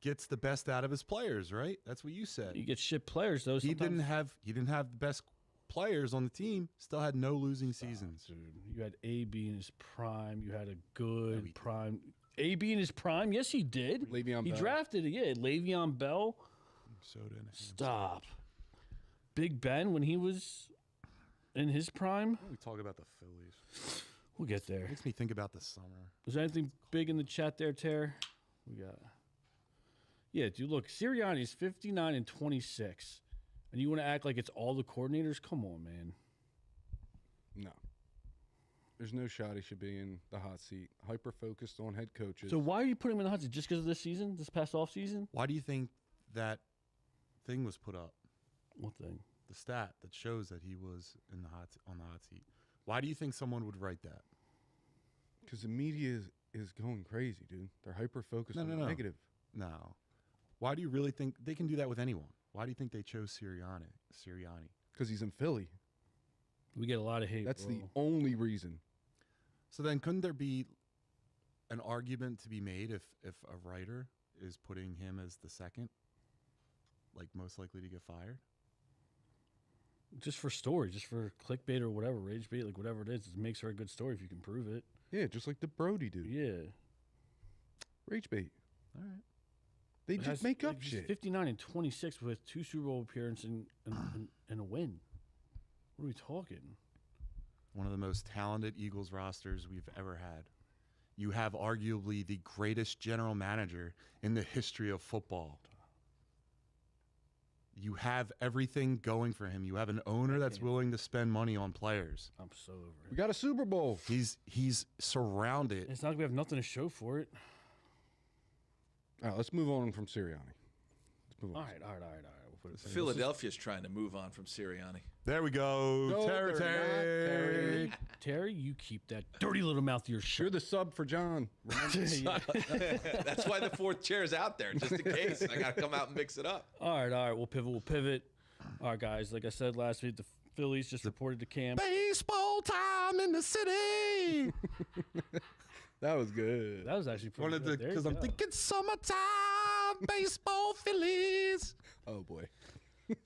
gets the best out of his players, right? That's what you said. You get shit players, though. He didn't have the best players on the team still had no losing seasons. Dude, you had AB in his prime. You had a good we did. prime. AB in his prime? Yes, he did. Le'Veon he Bell. drafted, Le'Veon Bell. Soda and a ham. Stop. Big Ben when he was in his prime. We talk about the Phillies. We'll get there. Makes me think about the summer. Was there anything big in the chat there, Ter? We got. Yeah, dude, look, Sirianni's 59 and 26. And you want to act like it's all the coordinators? Come on, man. No. There's no shot he should be in the hot seat. Hyper focused on head coaches. So why are you putting him in the hot seat? Just because of this season, this past off season? Why do you think that thing was put up? What thing? The stat that shows that he was in the on the hot seat. Why do you think someone would write that? Because the media is going crazy, dude. They're hyper focused on the No. negative. No. Why do you really think they can do that with anyone? Why do you think they chose Sirianni? Because he's in Philly. We get a lot of hate. That's the bro. only reason. So then couldn't there be an argument to be made if a writer is putting him as the second, like most likely to get fired? Just for story, just for clickbait or whatever, rage bait, like whatever it is, it makes for a good story if you can prove it. Yeah, just like the Brody dude. Yeah. Rage bait. All right. They But just make up he's shit. 59 and 26 with 2 Super Bowl appearances and a win. What are we talking? One of the most talented Eagles rosters we've ever had. You have arguably the greatest general manager in the history of football. You have everything going for him. You have an owner that's willing to spend money on players. I'm so over We it. got a Super Bowl. He's surrounded. It's not like we have nothing to show for it. All right, let's move on from Sirianni. Let's move on. All right. We'll put it there. Philadelphia's trying to move on from Sirianni. There we go. No, Terry. they're not, Terry. Terry, you keep that dirty little mouth of yours You're shut. the sub for John. That's why the fourth chair's out there, just in case. I got to come out and mix it up. All right. We'll pivot. All right, guys. Like I said last week, the Phillies just reported to camp. Baseball time in the city. That was good. That was actually pretty One of the good. There you because I'm go. thinking summertime baseball Phillies. Oh, boy.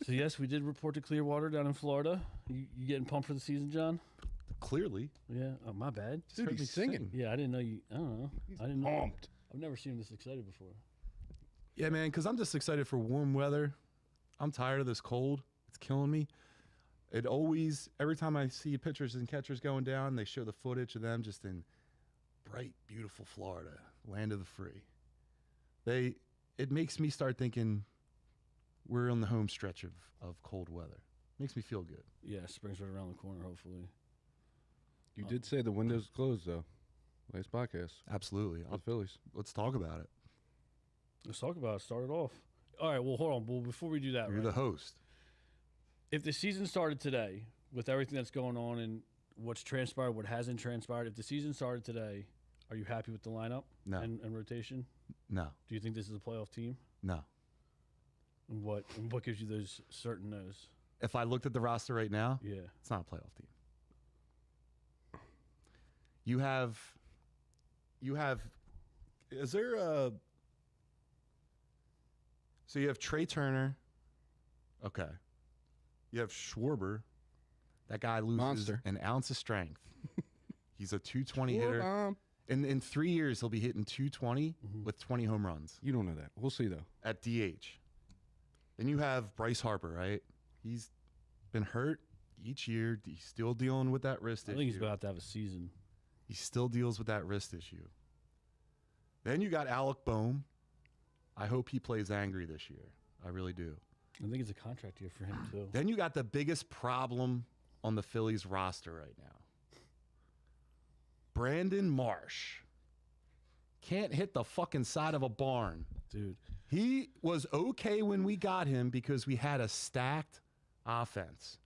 So, yes, we did report to Clearwater down in Florida. You getting pumped for the season, John? Clearly, Yeah. Oh, my bad. Dude, heard me he's singing. Yeah, I didn't know you. I don't know. I didn't know. Pumped. I've never seen him this excited before. yeah, man. Because I'm just excited for warm weather. I'm tired of this cold. It's killing me. It always every time I see pitchers and catchers going down, they show the footage of them just in bright, beautiful Florida, land of the free. It makes me start thinking we're on the home stretch of cold weather. Makes me feel good. Yeah, spring's right around the corner, hopefully. You did say the window's closed, though. Last podcast. Absolutely. The Phillies. Let's talk about it. Let's talk about it. Start it off. All right, well, hold on. Well, before we do that, You're right, the host. if the season started today with everything that's going on and what's transpired, what hasn't transpired, if the season started today, are you happy with the lineup No. and rotation? No. Do you think this is a playoff team? No. And what gives you those certain no's? If I looked at the roster right now, Yeah. it's not a playoff team. You have is there a so you have Trey Turner. Okay. You have Schwarber. That guy loses Monster. an ounce of strength. He's a 220 hitter. Mom. In 3 years, he'll be hitting 220 with 20 home runs You don't know that. We'll see, though. at DH. Then you have Bryce Harper, right? He's been hurt each year. He's still dealing with that wrist I issue. think he's about to have a season. He still deals with that wrist issue. Then you got Alec Boehm. I hope he plays angry this year. I really do. I think it's a contract year for him, too. Then you got the biggest problem on the Phillies roster right now. Brandon Marsh. Can't hit the fucking side of a barn. Dude. He was okay when we got him because we had a stacked offense.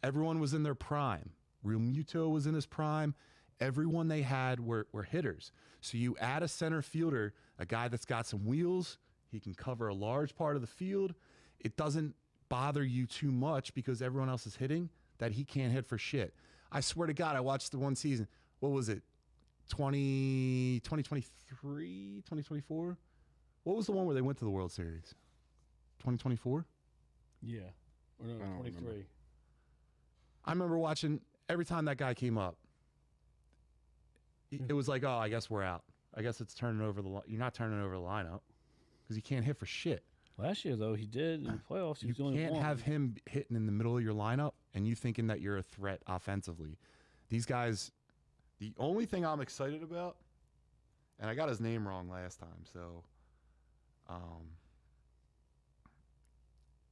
Everyone was in their prime. Real Muto was in his prime. Everyone they had were hitters. So you add a center fielder, a guy that's got some wheels. He can cover a large part of the field. It doesn't bother you too much because everyone else is hitting that he can't hit for shit. I swear to God, I watched the one season. What was it? 2023, 2024? What was the one where they went to the World Series? 2024? Yeah. Or no, I don't 23. remember. I remember watching every time that guy came up. It was like, oh, I guess we're out. I guess it's turning over you're not turning over the lineup because he can't hit for shit. Last year, though, he did in the playoffs. He was the only can't one. have him hitting in the middle of your lineup and you thinking that you're a threat offensively. These guys, the only thing I'm excited about, and I got his name wrong last time, so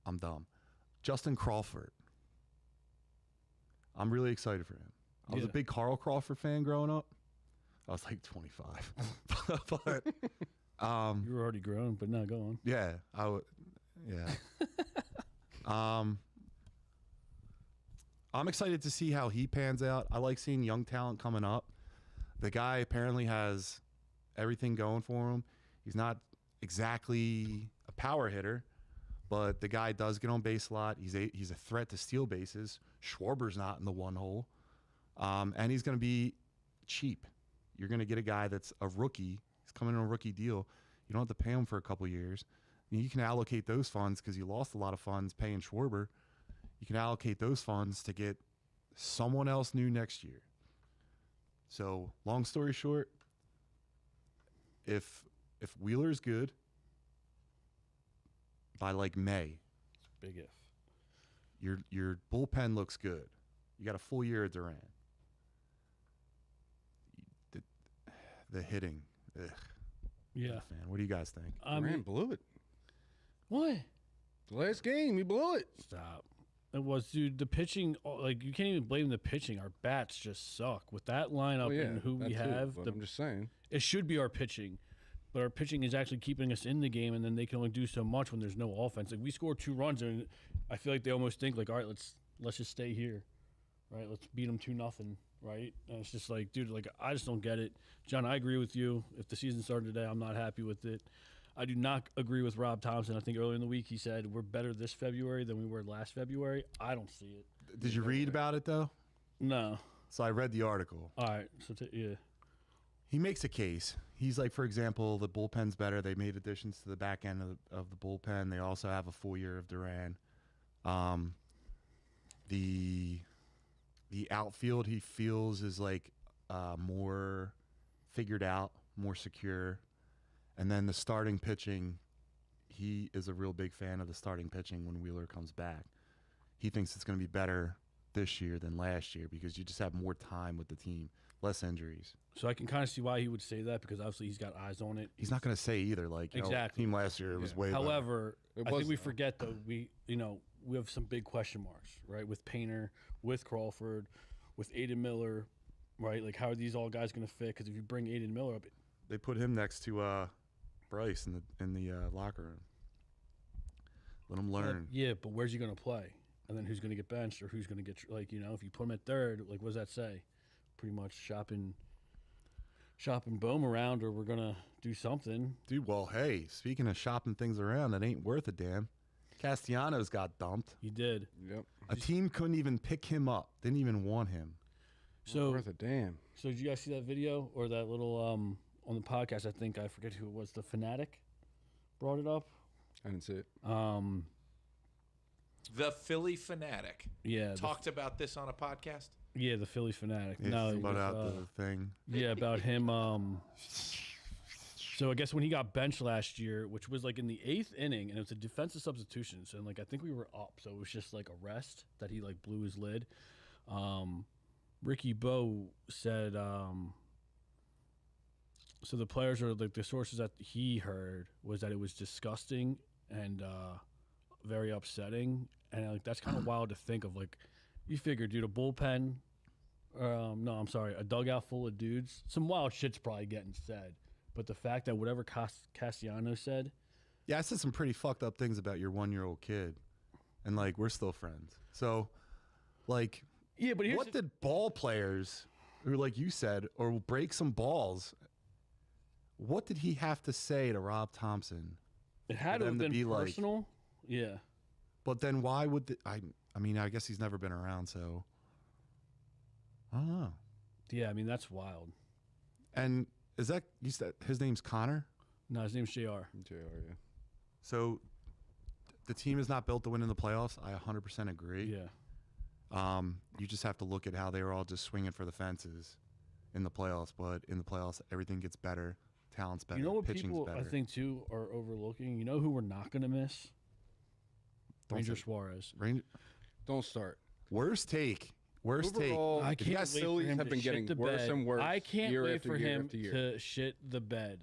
I'm dumb. Justin Crawford. I'm really excited for him. I was a big Carl Crawford fan growing up. I was like 25. But you were already grown, but not going. yeah, I'm excited to see how he pans out. I like seeing young talent coming up. The guy apparently has everything going for him. He's not exactly a power hitter, but the guy does get on base a lot. He's a threat to steal bases. Schwarber's not in the one hole. And he's going to be cheap. You're going to get a guy that's a rookie. He's coming on a rookie deal. You don't have to pay him for a couple years. You can allocate those funds because you lost a lot of funds paying Schwarber. You can allocate those funds to get someone else new next year. So, long story short, if Wheeler's good by like May, Big if. your bullpen looks good. You got a full year of Durant. The hitting, ugh. Yeah. Man, what do you guys think? Durant blew it. What? The last game, he blew it. Stop. It was, dude, the pitching, like, you can't even blame the pitching. Our bats just suck. With that lineup and who we have, I'm just saying. It should be our pitching. But our pitching is actually keeping us in the game, and then they can only do so much when there's no offense. Like, we score 2 runs, and I feel like they almost think, like, all right, let's just stay here. Right? Let's beat them 2-0. Right? And it's just like, dude, like, I just don't get it. John, I agree with you. If the season started today, I'm not happy with it. I do not agree with Rob Thompson. I think earlier in the week he said we're better this February than we were last February. I don't see it. Did you read about it, though? No. So I read the article. All right. So, yeah. He makes a case. He's like, for example, the bullpen's better. They made additions to the back end of the bullpen. They also have a full year of Duran. The outfield he feels is like more figured out, more secure. And then the starting pitching, he is a real big fan of the starting pitching when Wheeler comes back. He thinks it's going to be better this year than last year because you just have more time with the team, less injuries. So I can kind of see why he would say that because obviously he's got eyes on it. He's not going to say either. Like, exactly. Team last year was way better. However, I think we forget, though, we have some big question marks, right, with Painter, with Crawford, with Aiden Miller, right? Like, how are these all guys going to fit? Because if you bring Aiden Miller up, they put him next to Bryce in the locker room. Let him learn. Yeah, but where's he going to play? And then who's going to get benched or who's going to get, like, if you put him at third, like, what does that say? Pretty much shopping Bohm around, or we're going to do something. Dude, well, hey, speaking of shopping things around, that ain't worth a damn. Castellanos got dumped. He did. Yep. A team couldn't even pick him up. Didn't even want him. So worth a damn. So did you guys see that video or that little on the podcast? I think I forget who it was. The Fanatic brought it up. I didn't see it. The Philly Fanatic. Yeah. Talked about this on a podcast. Yeah, the Philly Fanatic. Yeah, No, about the thing. Yeah, about him. So I guess when he got benched last year, which was like in the 8th inning, and it was a defensive substitution. So like I think we were up, so it was just like a rest that he like blew his lid. Ricky Bo said. So the players are like the sources that he heard was that it was disgusting and very upsetting, and like that's kind of wild to think of. Like you figure, dude, a bullpen. A dugout full of dudes. Some wild shit's probably getting said. But the fact that whatever Castellanos said. Yeah, I said some pretty fucked up things about your 1-year-old kid. And, like, we're still friends. So, like, yeah, but what did ball players, or like you said, or break some balls, what did he have to say to Rob Thompson? It had to have been personal. Like, yeah. But then why would I mean, I guess he's never been around, so I don't know. Yeah, I mean, that's wild. And is that you said his name's Connor? No, his name's JR. JR, yeah. So the team is not built to win in the playoffs. I 100% agree. Yeah. You just have to look at how they were all just swinging for the fences in the playoffs. But in the playoffs, everything gets better. Talent's better. You know what pitching's people better. I think too are overlooking? You know who we're not going to miss? Ranger Suarez. Don't start. Worst take. Overall, I you can't guys wait for Phillies him have to been shit getting the worse bed. and worse. I can't year wait after for year him after year. to shit the bed.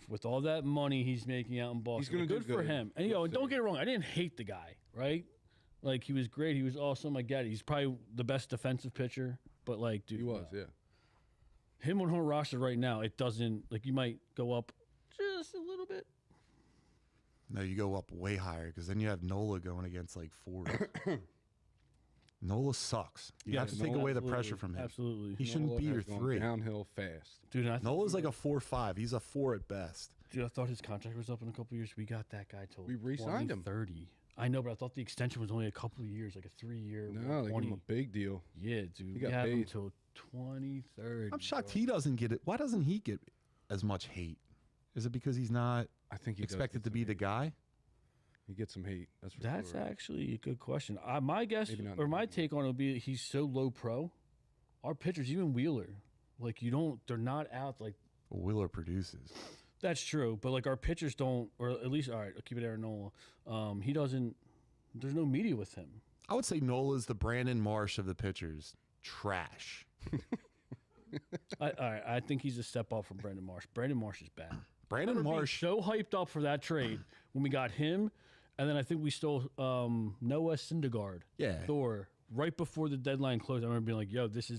With all that money he's making out in Boston, gonna do for good. him. And We'll don't see. get it wrong, I didn't hate the guy, right? Like he was great, he was awesome. I get it. He's probably the best defensive pitcher, but like, dude, He was, no. yeah. Him on her roster right now, it doesn't like you might go up just a little bit. No, you go up way higher because then you have Nola going against like Ford. Nola sucks. You have to take away the pressure from him. Absolutely. He shouldn't Nola be your has gone 3. Downhill fast. Dude, Nola's like a 4.5. He's a 4 at best. Dude, I thought his contract was up in a couple of years. We got that guy till We re-signed him. 30. I know, but I thought the extension was only a couple of years, like a 3-year. No, they gave him a big deal. Yeah, dude. He We got have him paid. till 2030. I'm shocked he doesn't get it. Why doesn't he get as much hate? Is it because he's not I think he does expected get to be some the hate. guy? He gets some hate. That's for That's sure. actually a good question. My guess Maybe not or my now. take on it would be he's so low pro. Our pitchers, even Wheeler, like they're not out like. Wheeler produces. That's true, but like our pitchers don't, or at least all right. I'll keep it Aaron Nola. He doesn't. There's no media with him. I would say Nola's the Brandon Marsh of the pitchers. Trash. I think he's a step up from Brandon Marsh. Brandon Marsh is bad. Brandon Being Marsh. so hyped up for that trade when we got him, and then I think we stole Noah Syndergaard. Yeah. Thor right before the deadline closed. I remember being like, "Yo, these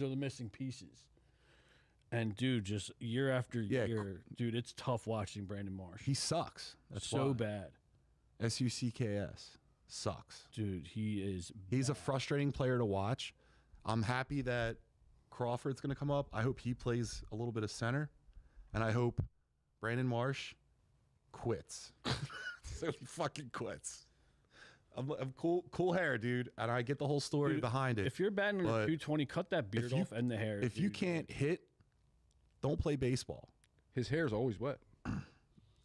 are the missing pieces." And dude, just year after Yeah, year, dude, it's tough watching Brandon Marsh. He sucks. That's so why. bad, SUCKS. Sucks. dude. He is. He's a frustrating player to watch. I'm happy that Crawford's going to come up. I hope he plays a little bit of center. And I hope Brandon Marsh quits. So he fucking quits. I'm cool hair, dude. And I get the whole story Dude, behind it. If you're batting but at 220, cut that beard you- off and the hair. If you dude. can't hit, don't play baseball. His hair's always wet.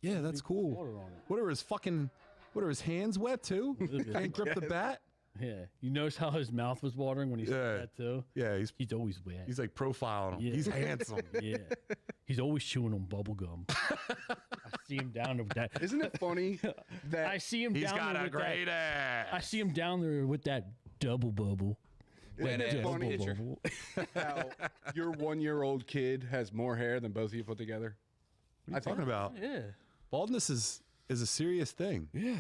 Yeah, that's cool. water on it. What are his hands wet too? Can't grip the bat? Yeah, you notice how his mouth was watering when he Yeah. said that too. Yeah, He's always wet. he's like profiling him. Yeah. He's handsome. Yeah, he's always chewing on bubble gum. I see him down there with that. Isn't it funny that I see him He's down got there a with great that. I ass. see him down there with that double bubble. Isn't it Double funny bubble. how your 1-year-old kid has more hair than both of you put together? What are you talking about? Yeah, Baldness is a serious thing. yeah.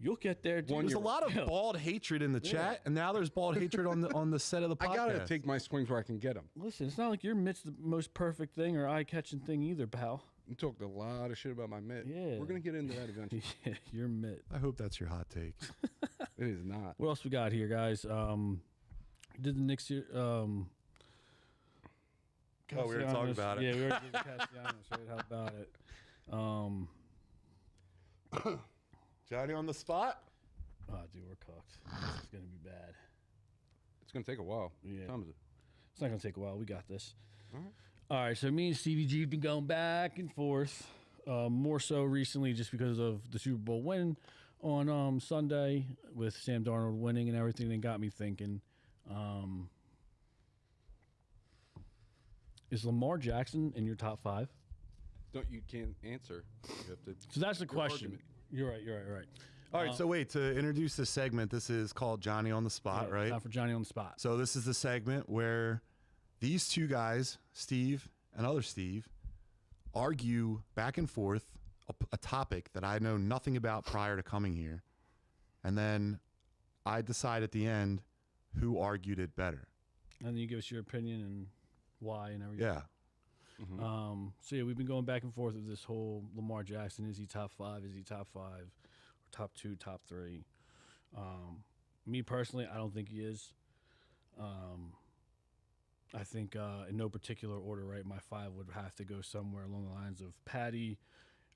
You'll get there. Dude. There's a lot of bald hatred in the chat, and now there's bald hatred on the set of the podcast. I gotta take my swings where I can get them. Listen, it's not like your mitt's the most perfect thing or eye-catching thing either, pal. You talked a lot of shit about my mitt. Yeah. We're gonna get into that eventually. Yeah, your mitt. I hope that's your hot take. It is not. What else we got here, guys? Did the Knicks here? Oh, we were talking Castellanos- about it. Yeah, we already did the Castellanos, right? How about it? Johnny on the spot. Oh, dude, we're cooked. This is gonna be bad. It's gonna take a while. Yeah. What time is it? It's not gonna take a while. We got this. All right. All right. So me and Stevie G have been going back and forth. More so recently, just because of the Super Bowl win on Sunday with Sam Darnold winning and everything. That got me thinking. Is Lamar Jackson in your top 5? You can't answer. You have to. So that's the question. argument. You're right. All right, so wait, to introduce this segment, this is called Johnny on the Spot, Yeah, right? Time for Johnny on the spot. So this is the segment where these two guys, Steve and other Steve, argue back and forth a topic that I know nothing about prior to coming here. And then I decide at the end who argued it better. And then you give us your opinion and why and everything. Yeah. So yeah, we've been going back and forth with this whole Lamar Jackson. Is he top 5? Is he top 5? Or top 2, top 3? Me personally, I don't think he is. I think in no particular order, right? My 5 would have to go somewhere along the lines of Patty,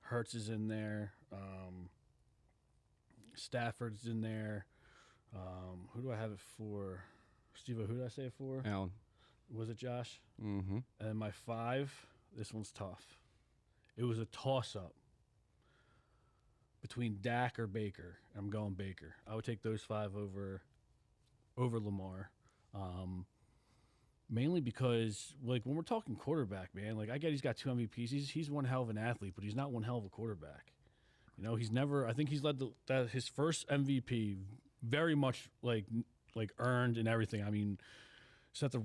Hurts is in there, Stafford's in there. Who do I have it for? Steve, who did I say it for? Alan. Was it Josh? Mm-hmm. And my 5, this one's tough. It was a toss-up between Dak or Baker. I'm going Baker. I would take those 5 over over Lamar. Mainly because, like, when we're talking quarterback, man, like, I get he's got 2 MVPs. He's one hell of an athlete, but he's not one hell of a quarterback. You know, he's never. I think he's led his first MVP very much like earned and everything. I mean, set the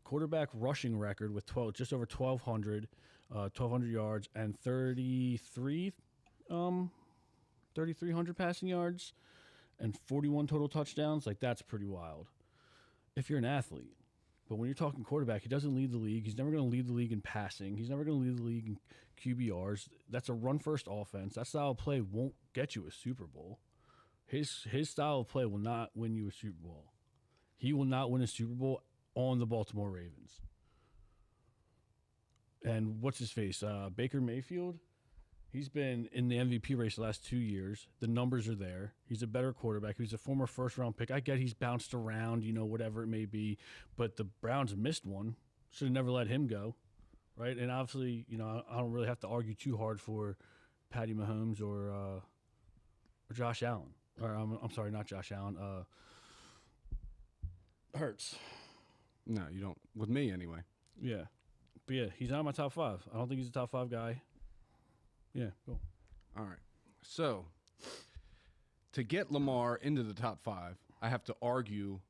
quarterback rushing record with just over 1,200 yards and 3,300 passing yards and 41 total touchdowns. Like, that's pretty wild if you're an athlete. But when you're talking quarterback, he doesn't lead the league. He's never going to lead the league in passing. He's never going to lead the league in QBRs. That's a run-first offense. That style of play won't get you a Super Bowl. His style of play will not win you a Super Bowl. He will not win a Super Bowl on the Baltimore Ravens. And what's his face? Baker Mayfield? He's been in the MVP race the last 2 years. The numbers are there. He's a better quarterback. He's a former first-round pick. I get he's bounced around, you know, whatever it may be. But the Browns missed one. Should have never let him go, right? And obviously, you know, I don't really have to argue too hard for Patty Mahomes or Josh Allen. Or I'm sorry, not Josh Allen. Hurts. No, you don't. With me, anyway. Yeah. But, yeah, he's not in my top 5. I don't think he's a top 5 guy. Yeah, cool. All right. So, to get Lamar into the top 5, I have to argue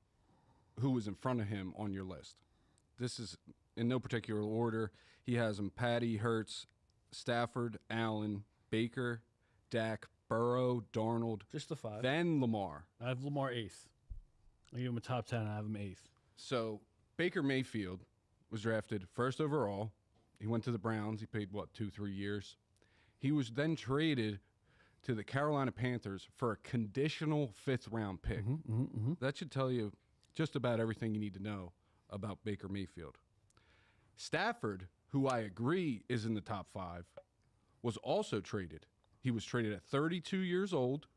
who is in front of him on your list. This is in no particular order. He has him Patty, Hurts, Stafford, Allen, Baker, Dak, Burrow, Darnold. Just the 5. Then Lamar. I have Lamar 8th. I give him a top 10. I have him 8th. So, Baker Mayfield was drafted first overall. He went to the Browns. He played, 2-3 years. He was then traded to the Carolina Panthers for a conditional 5th-round pick. That should tell you just about everything you need to know about Baker Mayfield. Stafford, who I agree is in the top 5, was also traded. He was traded at 32 years old.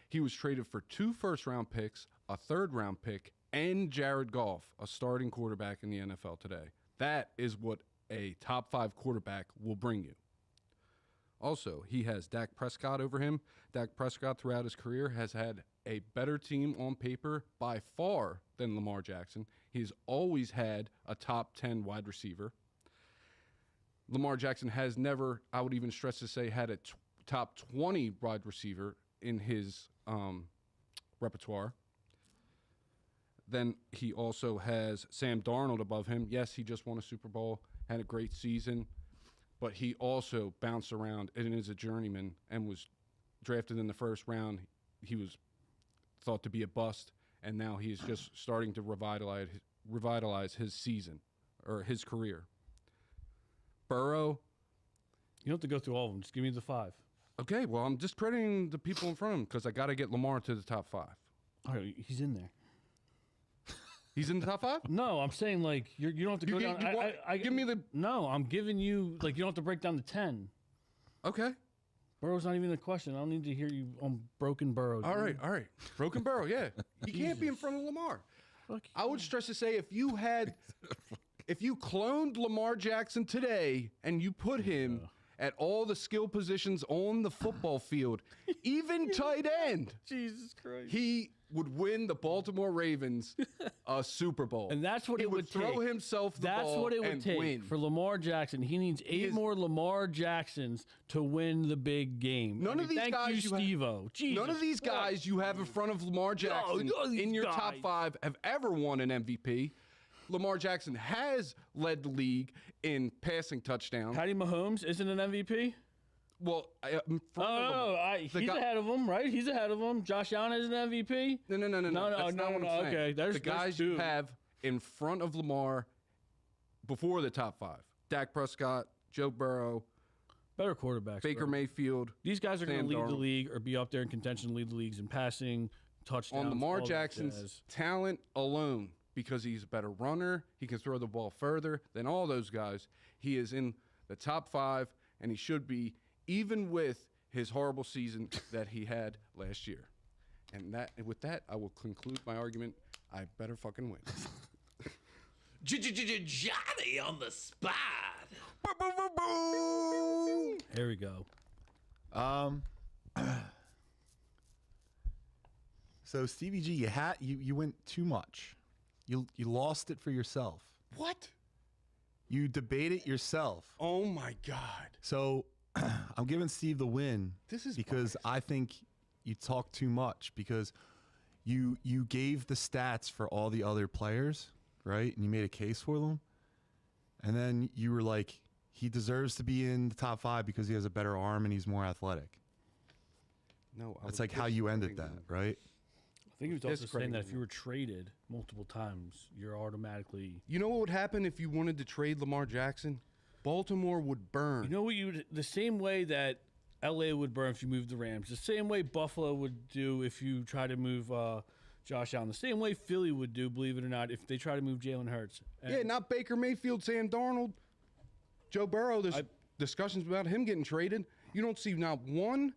He was traded for 2 first-round picks, a 3rd-round pick, and Jared Goff, a starting quarterback in the NFL today. That is what a top 5 quarterback will bring you. Also, he has Dak Prescott over him. Dak Prescott, throughout his career, has had a better team on paper by far than Lamar Jackson. He's always had a top 10 wide receiver. Lamar Jackson has never, I would even stress to say, had a top 20 wide receiver in his repertoire. Then he also has Sam Darnold above him. Yes, he just won a Super Bowl, had a great season. But he also bounced around and is a journeyman and was drafted in the 1st round. He was thought to be a bust, and now he is just starting to revitalize his season or his career. Burrow. You don't have to go through all of them. Just give me the 5. Okay, well, I'm just crediting the people in front of him because I got to get Lamar to the top 5. All right, he's in there. He's in the top 5? No, I'm saying, like, you don't have to go down. Give me the... No, I'm giving you, like, you don't have to break down the 10. Okay. Burrow's not even a question. I don't need to hear you on Broken Burrow. All right. Broken Burrow, yeah. He can't be in front of Lamar. I would stress to say if you cloned Lamar Jackson today and you put him at all the skill positions on the football field, even tight end, Jesus Christ, he would win the Baltimore Ravens a Super Bowl. And that's what he it would take. Throw himself the ball. That's what it would and take win. for Lamar Jackson. He needs 8 more Lamar Jacksons to win the big game. None of these guys, Steve-O. None of these guys you have in front of Lamar Jackson in your top 5 have ever won an MVP. Lamar Jackson has led the league in passing touchdowns. Patty Mahomes isn't an MVP? Well, he's ahead of him, right? He's ahead of him. Josh Allen is an MVP? No. That's not what I'm saying. Okay, the guys you have in front of Lamar before the top 5. Dak Prescott, Joe Burrow. Better quarterbacks. Baker Mayfield. These guys are going to lead the league or be up there in contention to lead the leagues in passing, touchdowns. On Lamar Jackson's talent alone, because he's a better runner, he can throw the ball further than all those guys. He is in the top 5, and he should be, even with his horrible season that he had last year. And with that, I will conclude my argument. I better fucking win. Johnny on the spot. Here we go. So Stevie G, you went too much. You lost it for yourself. What? You debate it yourself. Oh my God. So I'm giving Steve the win. This is because biased. I think you talk too much because you gave the stats for all the other players, right? And you made a case for them. And then you were like, he deserves to be in the top 5 because he has a better arm and he's more athletic. No, That's like how you ended that, right? I think he was also saying that if Discrediting you were traded multiple times, you're automatically. You know what would happen if you wanted to trade Lamar Jackson? Baltimore would burn. You know what you would, the same way that LA would burn if you moved the Rams, the same way Buffalo would do if you try to move Josh Allen, the same way Philly would do, believe it or not, if they try to move Jalen Hurts. And Yeah, not Baker Mayfield, Sam Darnold, Joe Burrow. There's discussions about him getting traded. You don't see not one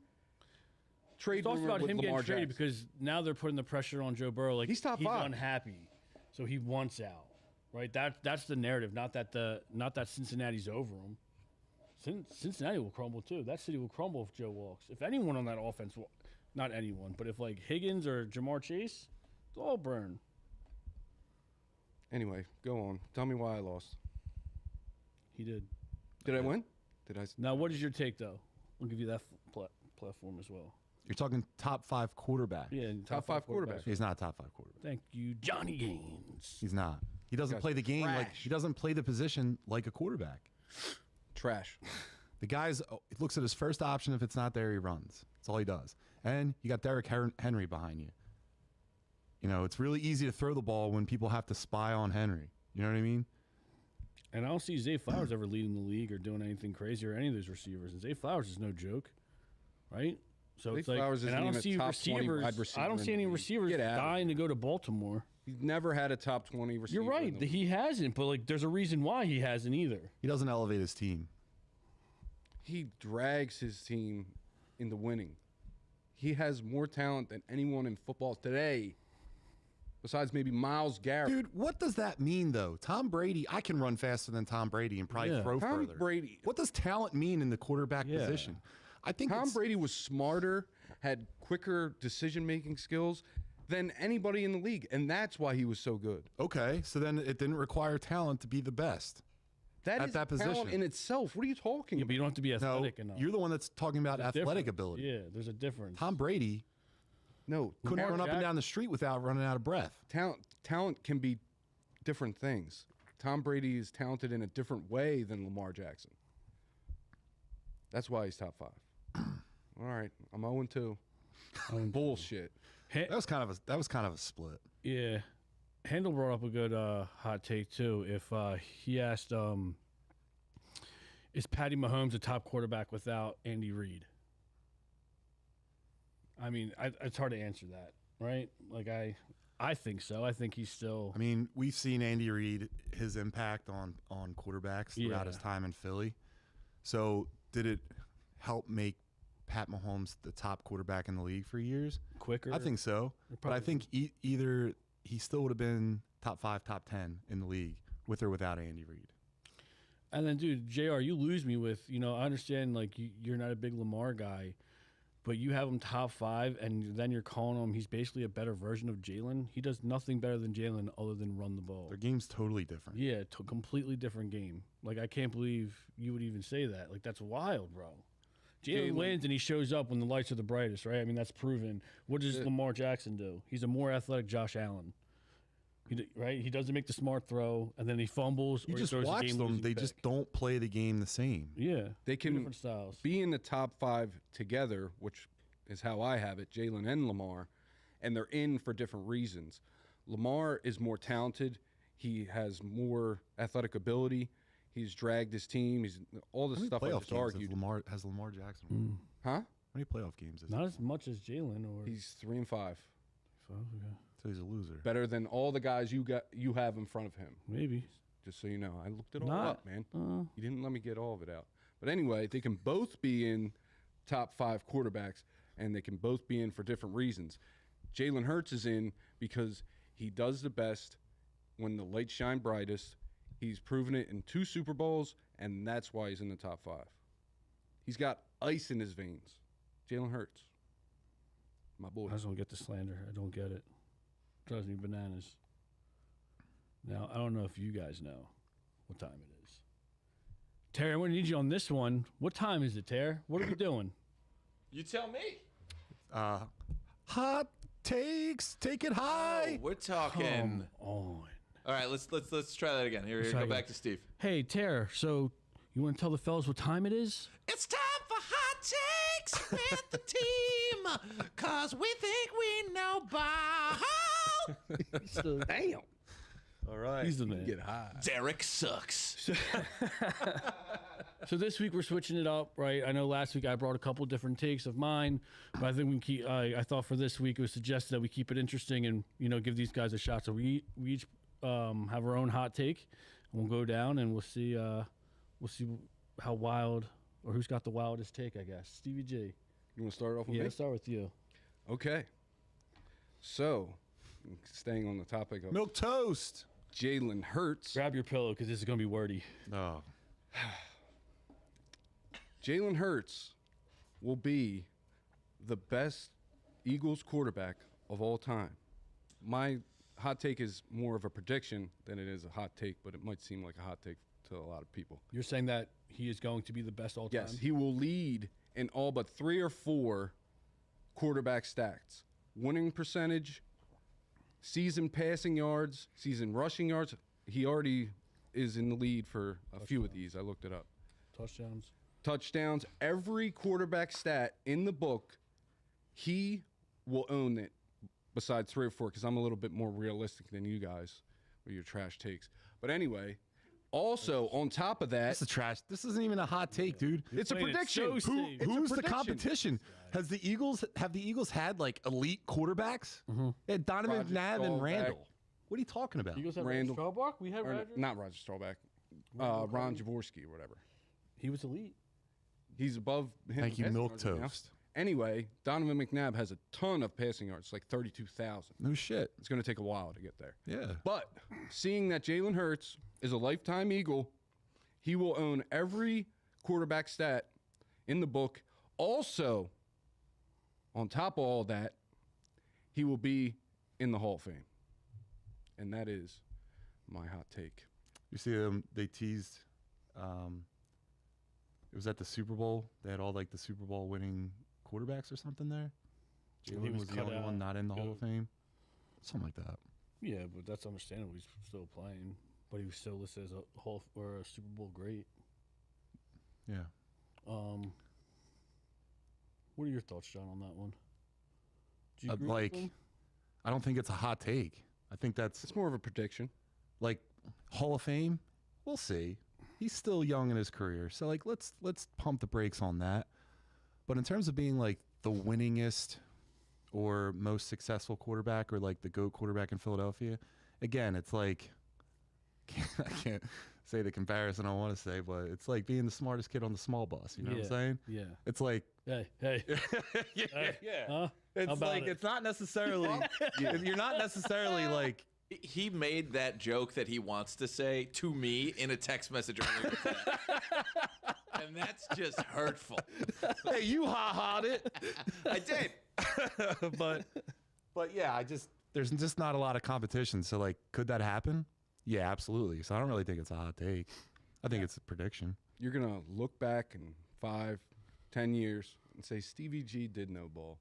trade It's also rumor about with him Lamar getting traded Jackson. because now they're putting the pressure on Joe Burrow. Like He's top 5. unhappy, so he wants out. Right? That's the narrative. Not that Cincinnati's over him. Cincinnati will crumble too. That city will crumble if Joe walks. If anyone on that offense, not anyone, but if like Higgins or Jamar Chase, they'll all burn. Anyway, go on. Tell me why I lost. He did. Did I win? Did I? Now, what is your take though? We'll give you that platform as well. You're talking top 5 quarterback. Yeah, and Top 5 quarterbacks. He's not a top 5 quarterback. Thank you, Johnny Gaines. He's not. He doesn't Guy's play the game like trash. he doesn't play the position like a quarterback. Trash. The guy's looks at his first option. If it's not there, he runs. That's all he does. And you got Derrick Henry behind you. You know, it's really easy to throw the ball when people have to spy on Henry. You know what I mean? And I don't see Zay Flowers ever leading the league or doing anything crazy or any of those receivers. And Zay Flowers is no joke, right? So Zay it's like, Flowers and isn't I don't even a see top 20 receivers. wide receiver I don't in see the any league. receivers Get out of dying to go to Baltimore. He's never had a top 20 receiver. You're right. in the league. He hasn't, but like, there's a reason why he hasn't either. He doesn't elevate his team. He drags his team into winning. He has more talent than anyone in football today, besides maybe Myles Garrett. Dude, what does that mean, though? Tom Brady, I can run faster than Tom Brady and probably Yeah. throw Tom further. Brady. What does talent mean in the quarterback Yeah. position? I think Tom it's- Brady was smarter, had quicker decision-making skills than anybody in the league, and that's why he was so good. Okay, so then it didn't require talent to be the best. That At is that talent position. in itself. What are you talking Yeah, but about? you don't have to be No, athletic enough. you're the one that's talking about There's a athletic difference. ability. Yeah, there's a difference. Tom Brady No, couldn't Lamar run up and Jack- down the street without running out of breath. talent can be different things. Tom Brady is talented in a different way than Lamar Jackson. That's why he's top 5. All right, I'm 0-2. Bullshit. That was kind of a split. Yeah. Handel brought up a good hot take, too. If he asked, is Patty Mahomes a top quarterback without Andy Reid? I mean, it's hard to answer that, right? Like, I think so. I think he's still. I mean, we've seen Andy Reid, his impact on quarterbacks throughout his time in Philly. So did it help make Pat Mahomes the top quarterback in the league for years? Quicker. I think so. But I Probably. think either he still would have been top 5, top 10 in the league with or without Andy Reid. And then, dude, JR, you lose me with, I understand, like, you're not a big Lamar guy, but you have him top 5, and then you're calling him, he's basically a better version of Jalen. He does nothing better than Jalen other than run the ball. Their game's totally different. Yeah, completely different game. Like, I can't believe you would even say that. Like, that's wild, bro. Jalen wins, and he shows up when the lights are the brightest, right? I mean, that's proven. What does Lamar Jackson do? He's a more athletic Josh Allen. Right? He doesn't make the smart throw, and then he fumbles. You or just he throws a watch them. game-losing They pick. just don't play the game the same. Yeah. They can different styles. be in the top 5 together, which is how I have it, Jalen and Lamar, and they're in for different reasons. Lamar is more talented. He has more athletic ability. He's dragged his team. He's all the How many stuff I playoff just games argued. has Lamar Jackson won? Huh? How many playoff games is Not it? as much as Jalen or. He's 3-5. So he's a loser. Better than all the guys you have in front of him. Maybe. Just so you know, I looked it all Not- up, man. You didn't let me get all of it out. But anyway, they can both be in top 5 quarterbacks, and they can both be in for different reasons. Jalen Hurts is in because he does the best when the lights shine brightest. He's proven it in 2 Super Bowls, and that's why he's in the top 5. He's got ice in his veins. Jalen Hurts. My boy. I just don't get the slander. I don't get it. Drives me bananas. Now, I don't know if you guys know what time it is. Terry, I'm going to need you on this one. What time is it, Terry? What are we doing? You tell me. Hot takes, take it Oh, high. we're talking. Come on. All right, let's try that again. Here, try go again. back to Steve. Hey, Terry, so you want to tell the fellas what time it is? It's time for hot takes with the team, cause we think we know ball. Damn. All right. He's the man. Get high. Derek sucks. So this week we're switching it up, right? I know last week I brought a couple different takes of mine, but I think we can keep. I thought for this week it was suggested that we keep it interesting and give these guys a shot. So we each have our own hot take, and we'll go down and we'll see how wild or who's got the wildest take. I guess Stevie G. You want to start off with Yeah, me? let's start with you. Okay. So, staying on the topic of Milk toast. Jalen Hurts. Grab your pillow because this is gonna be wordy. Oh. Jalen Hurts will be the best Eagles quarterback of all time. My hot take is more of a prediction than it is a hot take, but it might seem like a hot take to a lot of people. You're saying that he is going to be the best all time. Yes, he will lead in all but 3 or 4 quarterback stats. Winning percentage, season passing yards, season rushing yards. He already is in the lead for a few of these. I looked it up. Touchdowns. Touchdowns, every quarterback stat in the book, he will own it besides 3 or 4 because I'm a little bit more realistic than you guys with your trash takes. But anyway, also on top of that, This is trash. This isn't even a hot take, dude. it's a playing it prediction. so safe. It's a Who's the prediction. competition? Have the Eagles had like elite quarterbacks? They had Donovan Roger McNabb and Staubach. Randall. What are you talking about? Eagles have Randall. Strauback. We had Or Roger. not Roger Staubach. Ron Jaworski or whatever. He was elite. He's above him. Thank you, passing Milk yards right now. Toast. Anyway, Donovan McNabb has a ton of passing yards, like 32,000. No shit. It's going to take a while to get there. Yeah. But seeing that Jalen Hurts is a lifetime Eagle, he will own every quarterback stat in the book. Also, on top of all that, he will be in the Hall of Fame. And that is my hot take. You see them? They teased. It was at the Super Bowl. They had all like the Super Bowl winning quarterbacks or something there. He Jalen was was the cut only out. one not in the Hall Good. of Fame. Something like that. Yeah, but that's understandable. He's still playing, but he was still listed as a Hall or a Super Bowl great. Yeah. What are your thoughts, John, on that one? Do you agree with Like, him? I don't think it's a hot take. I think that's It's more of a prediction. like Hall of Fame. We'll see. He's still young in his career, so like let's pump the brakes on that. But in terms of being like the winningest or most successful quarterback or like the GOAT quarterback in Philadelphia, again, it's like I can't say the comparison I want to say, but it's like being the smartest kid on the small bus. You know what I'm saying? Yeah. It's like Hey. yeah, Huh? How It's about like it? it's not necessarily. You're not necessarily like. He made that joke that he wants to say to me in a text message earlier today. And that's just hurtful. Hey, you ha-ha'd it. I did. but yeah, there's just not a lot of competition. So like, could that happen? Yeah, absolutely. So I don't really think it's a hot take. I think it's a prediction. You're going to look back in 5, 10 years and say Stevie G did no ball.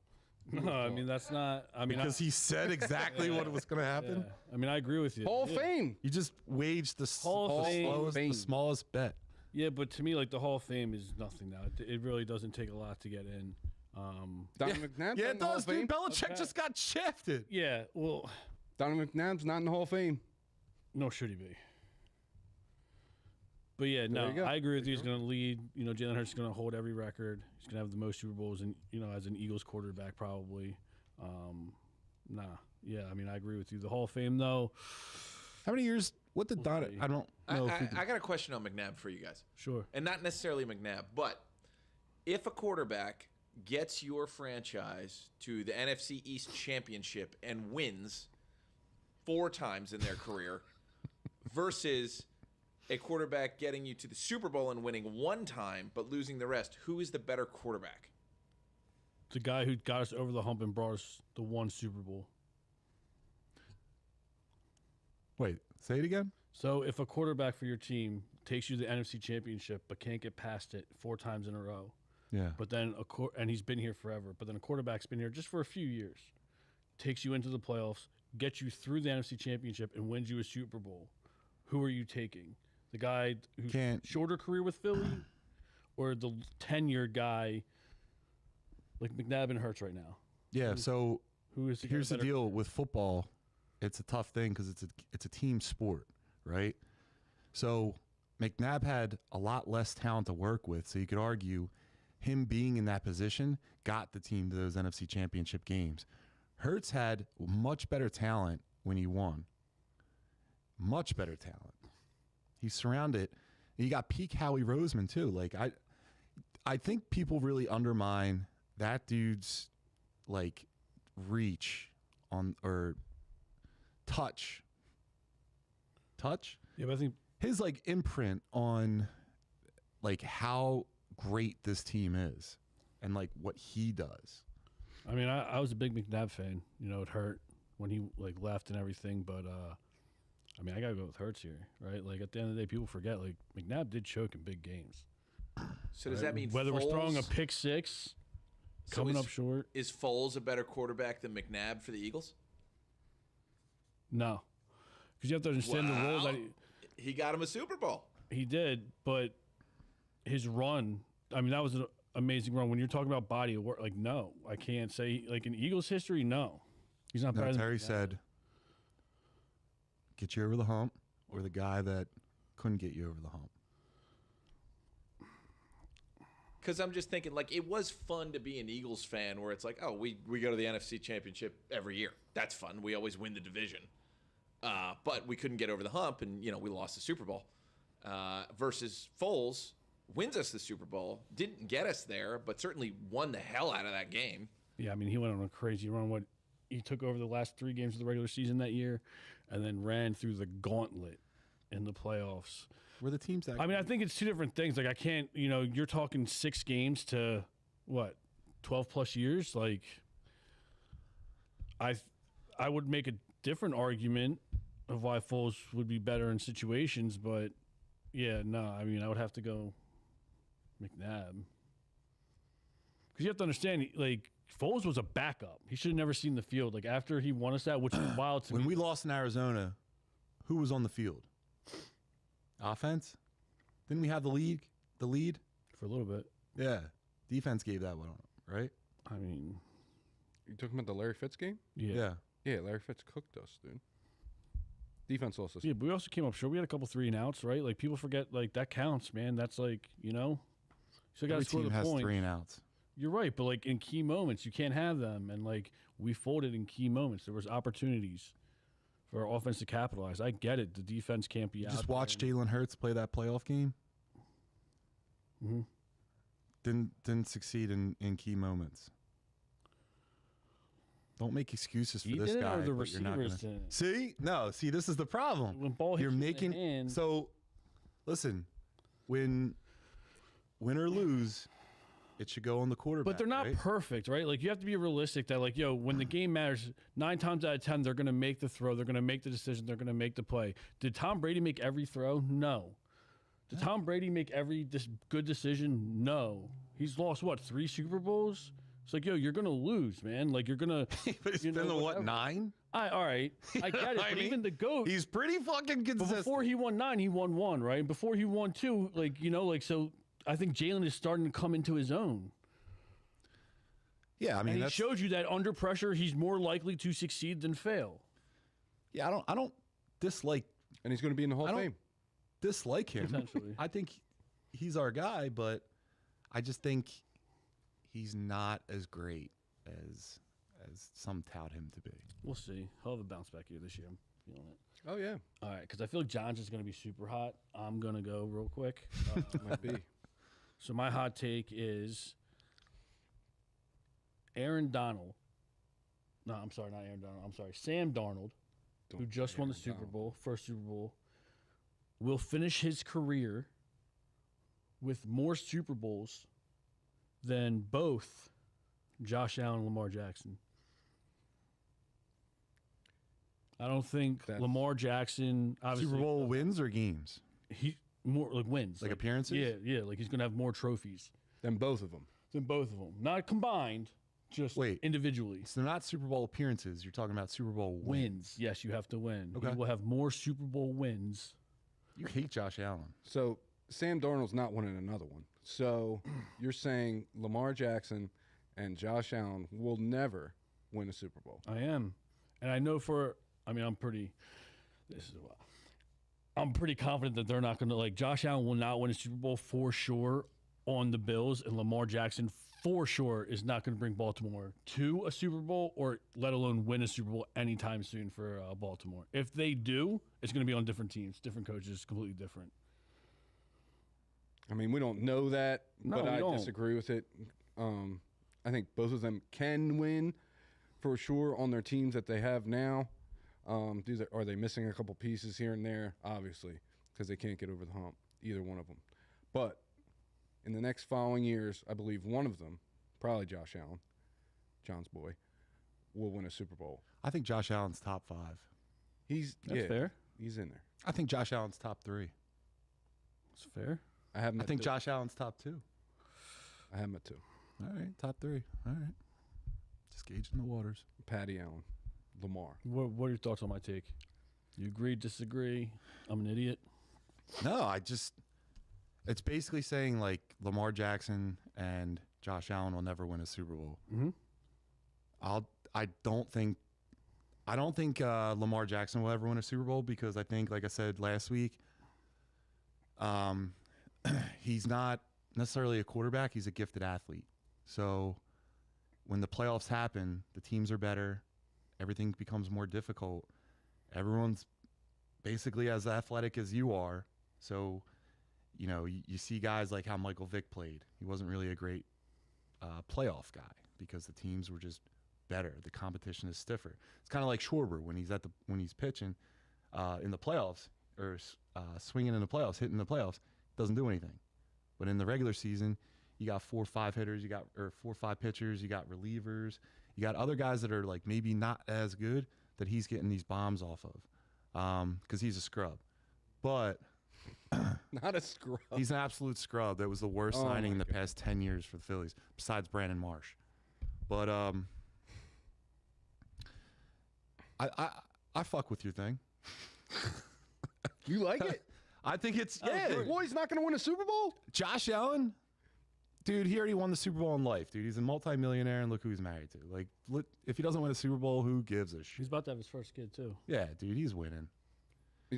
No, I mean that's not. I mean, Because he said exactly what was going to happen. I mean, I agree with you. Hall of Fame. You just waged the Hall of Fame. the smallest bet. Yeah, but to me, like the Hall of Fame is nothing now. It really doesn't take a lot to get in. Donovan McNabb's Yeah, not it in the Hall does, of Fame. dude. Belichick just got shafted. Yeah, well, Donovan McNabb's not in the Hall of Fame. no, should he be? But yeah, you no, go. I agree with you. He's going to lead. Jalen Hurts is going to hold every record. He's going to have the most Super Bowls, and as an Eagles quarterback, probably. Yeah, I mean, I agree with you. The Hall of Fame, though, How many years? What did Don? see. I don't know. if we I got a question on McNabb for you guys. sure. And not necessarily McNabb, but if a quarterback gets your franchise to the NFC East Championship and wins 4 times in their career versus a quarterback getting you to the Super Bowl and winning 1 time but losing the rest, who is the better quarterback? the guy who got us over the hump and brought us the one Super Bowl. Wait, say it again? So if a quarterback for your team takes you to the NFC Championship but can't get past it 4 times in a row, Yeah. but then and he's been here forever, but then a quarterback's been here just for a few years, takes you into the playoffs, gets you through the NFC Championship, and wins you a Super Bowl, who are you taking? The guy who's shorter career with Philly, or the tenured guy like McNabb and Hurts right now? Yeah, so here's the deal career? with football. It's a tough thing because it's a team sport, right? So McNabb had a lot less talent to work with, so you could argue him being in that position got the team to those NFC Championship games. Hurts had much better talent when he won. Much better talent. He's surrounded. You got peak Howie Roseman too. Like I think people really undermine that dude's like reach on or touch. Yeah, but I think His like imprint on like how great this team is and like what he does. I mean, I was a big McNabb fan. You know, it hurt when he like left and everything, but I mean, I gotta go with Hurts here, right? Like at the end of the day, people forget like McNabb did choke in big games. So does that mean whether we're throwing a Foles- pick six, So coming up short? Is Foles a better quarterback than McNabb for the Eagles? No, because you have to understand the roles that he got him a Super Bowl. he did, but his run. I mean, that was an amazing run. When you're talking about body of work, like no, I can't say like in Eagles history. No, he's not better. Terry than said, "Get you over the hump," or the guy that couldn't get you over the hump. Because I'm just thinking, like, it was fun to be an Eagles fan where it's like, oh, we go to the NFC Championship every year. That's fun. We always win the division. But we couldn't get over the hump, and, you know, we lost the Super Bowl. Versus Foles wins us the Super Bowl, didn't get us there, but certainly won the hell out of that game. Yeah, I mean, he went on a crazy run. What he took over the last 3 games of the regular season that year, and then ran through the gauntlet in the playoffs. Were the teams that? I mean, I think it's 2 different things. Like, I can't, you know, you're talking 6 games to what, 12 plus years. Like, I would make a different argument of why Foles would be better in situations, but yeah, no. I mean, I would have to go McNabb because you have to understand, like, Foles was a backup. He should have never seen the field. Like after he won us that, which was wild to when me. we lost in Arizona, who was on the field? Offense? Didn't we have the lead? The lead? For a little bit. Yeah. Defense gave that one, right? I mean, You talking about the Larry Fitz game? yeah. Yeah, Larry Fitz cooked us, dude. Defense also. Yeah, but we also came up short. We had a couple 3-and-outs, right? Like people forget, like that counts, man. That's like, you know, so got to Every score team the has points. 3-and-outs. You're right, but like in key moments, you can't have them. And like we folded in key moments. There was opportunities for our offense to capitalize. I get it. The defense can't be out. Just there. watch Jalen Hurts play that playoff game. Mhm. Didn't succeed in key moments. Don't make excuses for He this did it, guy. or the but you're not gonna, receivers didn't? see? No, see, this is the problem. When ball hits You're you in the making hand- so. Listen, when win or lose, it should go on the quarterback. But they're not right? perfect, right? Like you have to be realistic that like, yo, when the game matters, 9 times out of 10, they're gonna make the throw, they're gonna make the decision, they're gonna make the play. Did Tom Brady make every throw? No. Did Tom Brady make every good decision? No. He's lost what, 3 Super Bowls? It's like, yo, you're gonna lose, man. Like you're gonna. But it's you been know, the what, whatever. 9? All right, I get it. I But mean, even the GOAT, He's pretty fucking but consistent. before he won 9, he won 1, right? And before he won 2, like you know, like so. I think Jalen is starting to come into his own. Yeah, I mean, And he that's, showed you that under pressure, he's more likely to succeed than fail. yeah, I don't dislike And he's going to be in the Hall I of don't- Fame. dislike him. Potentially. I think he's our guy, but I just think he's not as great as some tout him to be. We'll see. He'll have a bounce back here this year. I'm feeling it. Oh, yeah. All right, because I feel like John's just going to be super hot. I'm going to go real quick. Might be. So my hot take is Aaron Donald. No, I'm sorry, not Aaron Donald. I'm sorry, Sam Darnold, who Don't just say won the Aaron Super Donald. Bowl, first Super Bowl, will finish his career with more Super Bowls than both Josh Allen, Lamar Jackson. I don't think Lamar Jackson obviously Super Bowl wins or games? He more like wins, like appearances. Yeah, like he's gonna have more trophies Than both of them. not combined, just individually. So they're not Super Bowl appearances. You're talking about Super Bowl wins. Yes, you have to win. Okay. He will have more Super Bowl wins. You hate Josh Allen. So Sam Darnold's not winning another one. So you're saying Lamar Jackson and Josh Allen will never win a Super Bowl. I am, and I know I'm pretty confident that they're not going to, like, Josh Allen will not win a Super Bowl for sure on the Bills, and Lamar Jackson for sure is not going to bring Baltimore to a Super Bowl, or let alone win a Super Bowl anytime soon for Baltimore. If they do, it's going to be on different teams, different coaches, completely different. I mean, we don't know that, No, but we I don't. disagree with it. I think both of them can win for sure on their teams that they have now. Are they missing a couple pieces here and there? Obviously, because they can't get over the hump, either one of them. But in the next following years, I believe one of them, probably Josh Allen, John's boy, will win a Super Bowl. I think Josh Allen's top 5. That's fair. He's in there. I think Josh Allen's top 3. That's fair. I think Josh Allen's top 2. I have him at 2. All right, top 3. All right. Just gauging the waters. Patty Allen, Lamar. What are your thoughts on my take? You agree, disagree? I'm an idiot. No, it's basically saying like Lamar Jackson and Josh Allen will never win a Super Bowl. Mm-hmm. I don't think Lamar Jackson will ever win a Super Bowl because I think, like I said last week, he's not necessarily a quarterback. He's a gifted athlete. So when the playoffs happen, the teams are better. Everything becomes more difficult. Everyone's basically as athletic as you are. So, you see guys like how Michael Vick played. He wasn't really a great playoff guy because the teams were just better. The competition is stiffer. It's kind of like Schwarber when he's pitching in the playoffs or swinging in the playoffs, hitting the playoffs, doesn't do anything. But in the regular season, you got 4 or 5 hitters, 4 or 5 pitchers, you got relievers, you got other guys that are like maybe not as good that he's getting these bombs off of because he's a scrub. But Not a scrub. he's an absolute scrub. That was the worst signing in the past 10 years for the Phillies, besides Brandon Marsh. But I fuck with your thing. You like it? I think it's Boy's not going to win a Super Bowl? Josh Allen, dude, he already won the Super Bowl in life, dude. He's a multimillionaire, and look who he's married to. Like, if he doesn't win a Super Bowl, who gives a shit? He's about to have his first kid, too. Yeah, dude, he's winning.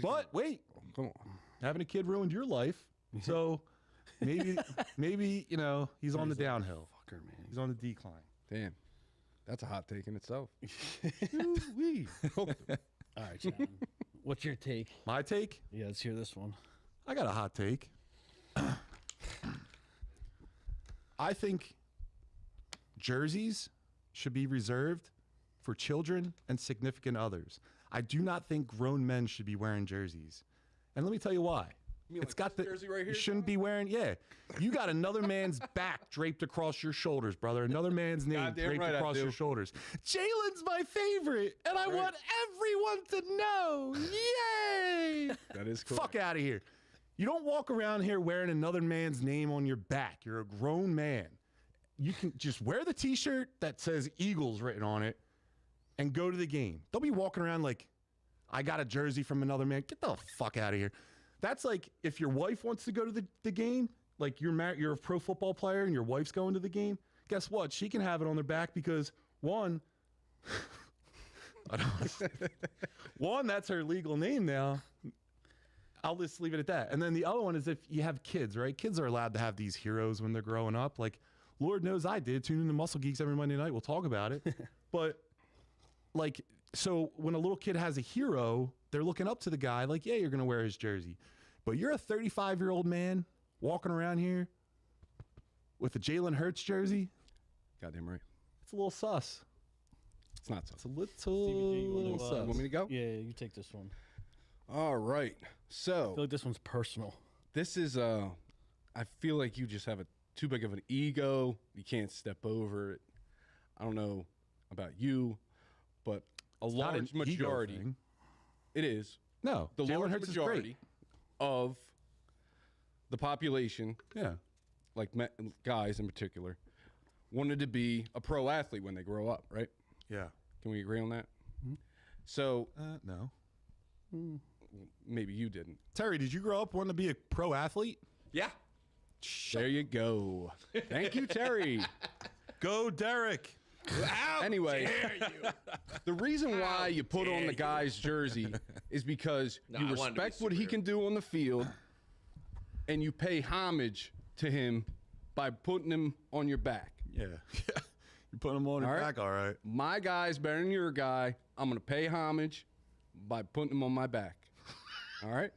But Wait, come on. having a kid ruined your life, so maybe he's on the downhill. Fucker, man. He's on the decline. Damn. That's a hot take in itself. Ooh-wee. All right, John. What's your take? My take? Yeah, let's hear this one. I got a hot take. I think jerseys should be reserved for children and significant others. I do not think grown men should be wearing jerseys. And let me tell you why. It's got the jersey right here, you shouldn't be wearing. Yeah, you got another man's back draped across your shoulders, brother. Another man's name Goddamn draped right I across do. your shoulders. Jalen's my favorite, and I want everyone to know. Yay! That is cool. Fuck out of here. You don't walk around here wearing another man's name on your back. You're a grown man. You can just wear the T-shirt that says Eagles written on it and go to the game. Don't be walking around like, I got a jersey from another man. Get the fuck out of here. That's like if your wife wants to go to the game, like you're a pro football player and your wife's going to the game, guess what? She can have it on their back because one, that's her legal name now. I'll just leave it at that. And then the other one is if you have kids, right? Kids are allowed to have these heroes when they're growing up. Like, Lord knows I did. Tune in to Muscle Geeks every Monday night. We'll talk about it. But, like, so when a little kid has a hero, they're looking up to the guy like, yeah, you're going to wear his jersey. But you're a 35-year-old man walking around here with a Jalen Hurts jersey. Goddamn right. It's a little sus. It's not so. It's a little, Stevie G, you wanna, sus. Want me to go? Yeah, you take this one. All right. I So feel like this one's personal. this is I feel like you just have too big of an ego. You can't step over it. I don't know about you, but a Not an large ego majority. thing. It is. No, The Jalen large Hurts is majority great. of the population, Yeah. like guys in particular, wanted to be a pro athlete when they grow up, right? Yeah. Can we agree on that? So No. maybe you didn't. Terry, did you grow up wanting to be a pro athlete? Yeah. There you go. Thank you, Terry. Go, Derek. Anyway, the reason why you put on the guy's jersey is because No, you I wanted to be respect what he superhero. can do on the field, and you pay homage to him by putting him on your back. Yeah. You put him on your All right. back, all right. My guy's better than your guy. I'm going to pay homage by putting him on my back. All right?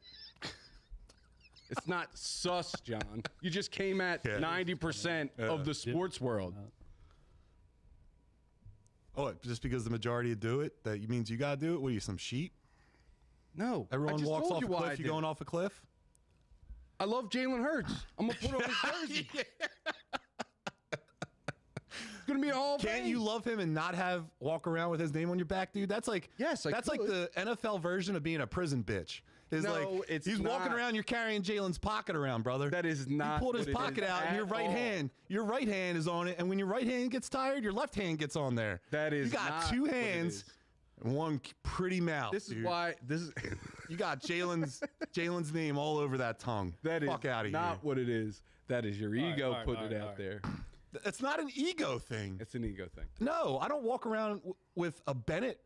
It's not sus, John. You just came at 90% of the sports world. Oh, just because the majority do it, that means you got to do it? What are you, some sheep? No. I Everyone just walks told off you a why I cliff, you did. going off a cliff? I love Jalen Hurts. I'm going to put on his jersey. It's going to be an all Can't you love him and not have walk around with his name on your back, dude? That's like Yes, I that's like could. the NFL version of being a prison bitch. It's No, like it's he's walking not. around, you're carrying Jalen's pocket around, brother. That is not You pulled his what it pocket is out, and at your right hand is on it, and when your right hand gets tired, your left hand gets on there. That is you got not two what it hands is. and one pretty mouth. This is dude. why this is You got Jalen's name all over that tongue. that is Fuck out of not here. what it is. That is your ego all right, putting all it right, out all right. there. It's not an ego thing. It's an ego thing. No, I don't walk around with a Bennett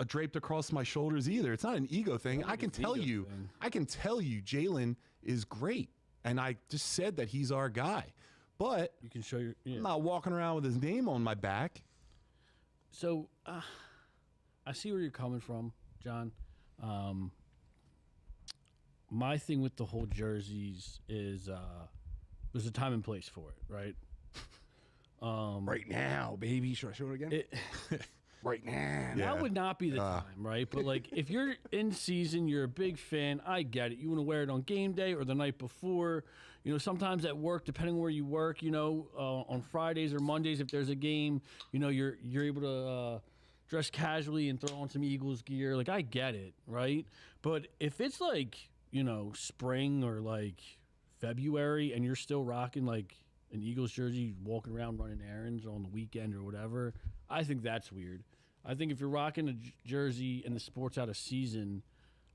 draped across my shoulders either. It's not an ego thing. I can tell you, Jalen is great, and I just said that he's our guy. But You can show your. Yeah. I'm not walking around with his name on my back. So I see where you're coming from, John. My thing with the whole jerseys is there's a time and place for it, right? Right now, baby. Should I show it again? Right now. Yeah. That would not be the time, right? But like, if you're in season, you're a big fan. I get it. You want to wear it on game day or the night before. You know, sometimes at work, depending where you work, you know, on Fridays or Mondays, if there's a game, you know, you're able to dress casually and throw on some Eagles gear. Like, I get it, right? But if it's like, you know, spring or like February and you're still rocking like an Eagles jersey, walking around running errands on the weekend or whatever, I think that's weird. I think if you're rocking a jersey and the sport's out of season,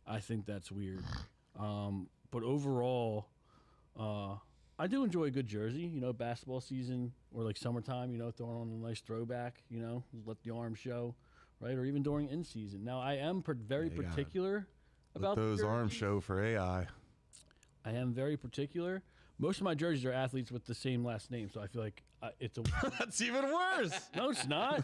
I think that's weird. But overall, I do enjoy a good jersey. You know, basketball season or like summertime, you know, throwing on a nice throwback, you know, let the arm show, right? Or even during in season. Now, I am very you gotta particular Let about those the arms jerseys. show for AI. I am very particular. Most of my jerseys are athletes with the same last name, so I feel like it's a. That's even worse. No, it's not.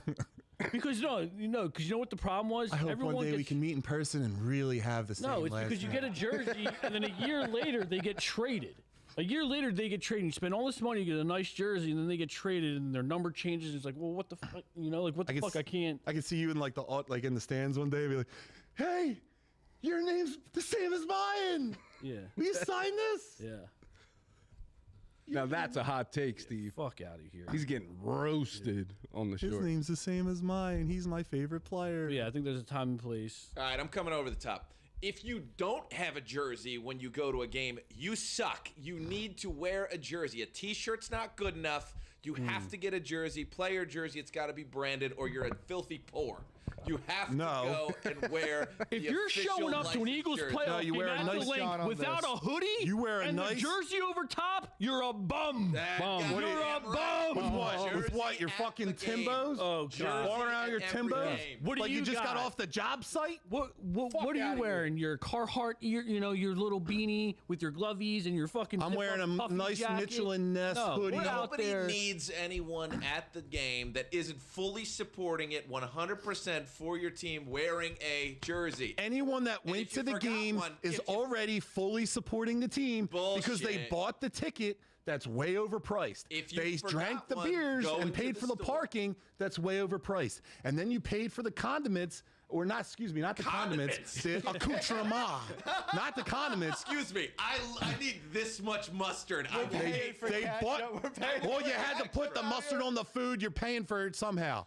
Because you know what the problem was. I hope Everyone one day we gets- can meet in person and really have the same. No, it's last because you name. get a jersey and then a year later they get traded. A year later they get traded. You spend all this money, you get a nice jersey, and then they get traded, and their number changes. It's like, well, what the fuck? You know, like what the fuck? I can't. I can see you in like in the stands one day, and be like, "Hey, your name's the same as mine. Yeah. Will you sign this?" Yeah. Now that's a hot take, Steve. Fuck out of here. He's getting roasted on the His short. name's the same as mine. He's my favorite player. But yeah, I think there's a time and place. All right, I'm coming over the top. If you don't have a jersey when you go to a game, you suck. You need to wear a jersey. A t-shirt's not good enough. You have to get a jersey, player jersey. It's got to be branded, or you're a filthy poor. You have to go and wear. If the you're official showing up to an licensed Eagles jersey. playoff No, you game wear a at nice the link shot on without this. a hoodie, You wear a and nice- the jersey over top, you're a bum. That Bum. guy- You're a Damn bum. right. With what? With Jersey what? Your at fucking the game. Timbos? Oh, Jersey God. Walking around at your every Timbos? game. What do Like you just got got? off the job site? What are outta you here. wearing? Your Carhartt, your little beanie with your glovies and your fucking. I'm wearing a puffy nice jacket? Mitchell & Ness No, hoodie. get out Nobody there. needs anyone at the game that isn't fully supporting it 100% for your team wearing a jersey. Anyone that And went if you to the forgot game one, is if you- already fully supporting the team because they Bullshit. bought the ticket that's way overpriced. If you They forgot drank the one, beers go and into paid the for the store. parking that's way overpriced. And then you paid for the condiments, or not, excuse me, not the condiments, the accoutrement. Not the condiments. Excuse me, I need this much mustard. I They bought. Well, you had to put the mustard on the food. You're paying for it somehow.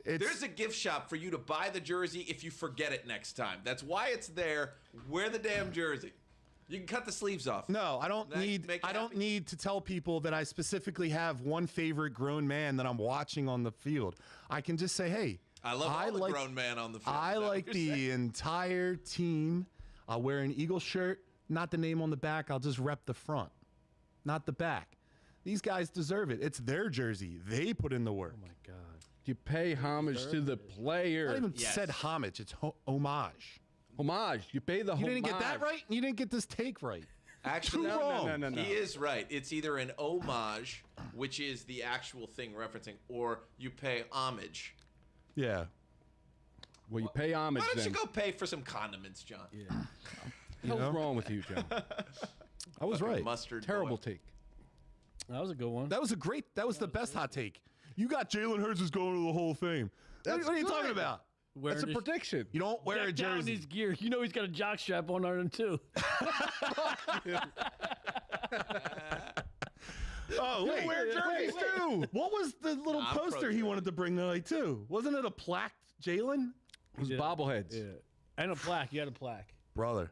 There's a gift shop for you to buy the jersey if you forget it next time. That's why it's there. Wear the damn jersey. You can cut the sleeves off. No, I don't need to tell people that I specifically have one favorite grown man that I'm watching on the field. I can just say, hey, I love all the grown man on the field. I like the entire team. I'll wear an Eagle shirt, not the name on the back. I'll just rep the front, not the back. These guys deserve it. It's their jersey. They put in the work. Oh my God. You pay homage to the player. I even said homage. It's homage. Homage. You pay the homage. You didn't get that right? You didn't get this take right. Actually, no. He is right. It's either an homage, which is the actual thing referencing, or you pay homage. Yeah. Well, you pay homage. Why don't you then. go pay for some condiments, John? Yeah. What's wrong with you, John? I was right. Mustard. Terrible boy. take. That was a good one. That was the best hot take. You got Jalen Hurts is going to the Hall of Fame. What are you talking about? That's a prediction. You don't wear a down jersey. his gear. You know he's got a jock strap on him too. Oh, wait. wear jerseys too. What was the little I'm poster he wanted to bring tonight too? Wasn't it a plaque, Jalen? It was bobbleheads. Yeah. And a plaque. You had a plaque. Brother.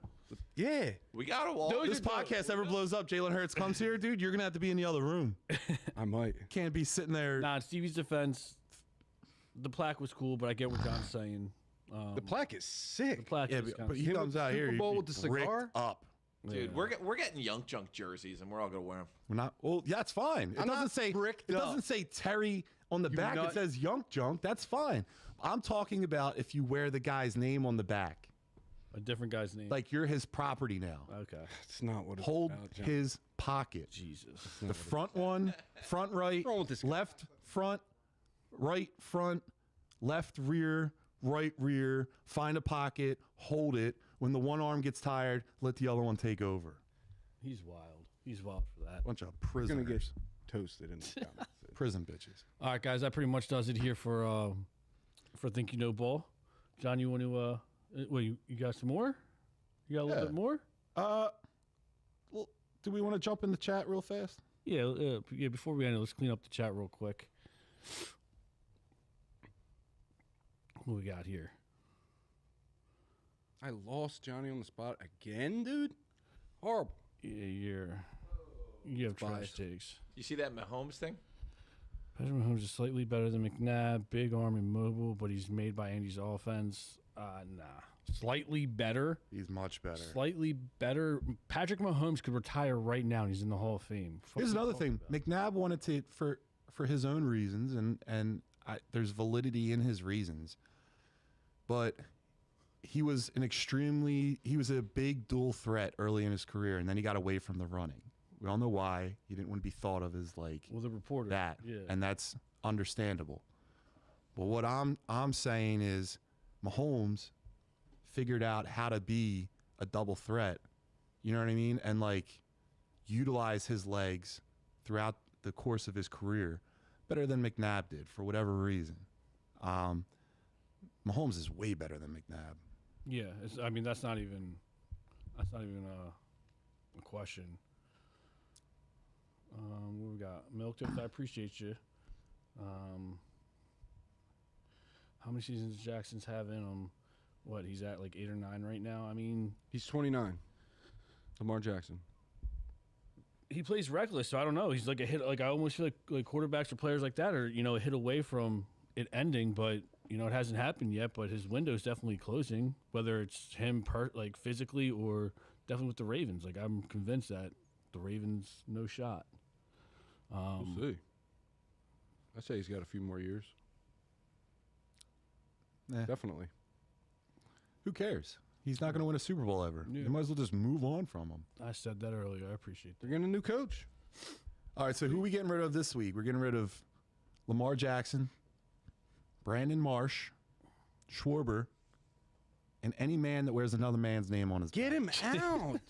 Yeah. We got a wall. This podcast ever blows up, Jalen Hurts comes here, dude, you're going to have to be in the other room. I might. Can't be sitting there. Nah, in Stevie's defense, the plaque was cool, but I get what John's saying. The plaque is sick. The plaque Yeah, is but he comes out here, Super Bowl he'd with be the cigar? bricked up. Dude, we're getting Young Junk jerseys, and we're all gonna wear them. We're not. Well, yeah, it's fine. It I'm doesn't not say bricked It up. doesn't say Terry on the back. nut. It says Young Junk. That's fine. I'm talking about if you wear the guy's name on the back, a different guy's name. like you're his property now. Okay. That's not what it's Hold about, John. his pocket. Jesus. The front one, front right, wrong with this guy? left front, right front, left rear, right rear. Find a pocket, hold it. When the one arm gets tired, let the other one take over. He's wild. He's wild for that. Bunch of We're prisoners. gonna get toasted in the comments. Prison bitches. All right, guys. That pretty much does it here for Think You Know Ball. John, you want to? Wait, you got some more? You got a little bit more? Well, do we want to jump in the chat real fast? Yeah. Yeah. Before we end it, let's clean up the chat real quick. What we got here? I lost Johnny on the spot again, dude. Horrible. Yeah, you have trash Bias. takes. You see that Mahomes thing? Patrick Mahomes is slightly better than McNabb. Big arm and mobile, but he's made by Andy's offense. Nah. Slightly better. He's much better. Slightly better. Patrick Mahomes could retire right now, and he's in the Hall of Fame. Here's another thing. McNabb wanted to for his own reasons, and there's validity in his reasons. But he was a big dual threat early in his career, and then he got away from the running. We all know why. He didn't want to be thought of as like the reporter. that, Yeah. and that's understandable. But what I'm saying is, Mahomes figured out how to be a double threat. You know what I mean? And like utilize his legs throughout the course of his career better than McNabb did for whatever reason. Mahomes is way better than McNabb. Yeah. That's not even a question. What we got? Milk Tips, I appreciate you. How many seasons does Jackson's have in him? What, he's at like 8 or 9 right now? I mean, He's 29. Lamar Jackson. he plays reckless, so I don't know. He's like a hit. Like I almost feel like quarterbacks or players like that are a hit away from it ending, but it hasn't happened yet. But his window's definitely closing. Whether it's him physically or definitely with the Ravens. Like I'm convinced that the Ravens no shot. We'll see. I say he's got a few more years. Nah. Definitely. Who cares? He's not going to win a Super Bowl ever. Yeah. You might as well just move on from him. I said that earlier. I appreciate that. They're getting a new coach. All right, so who are we getting rid of this week? We're getting rid of Lamar Jackson, Brandon Marsh, Schwarber, and any man that wears another man's name on his Get back. him out.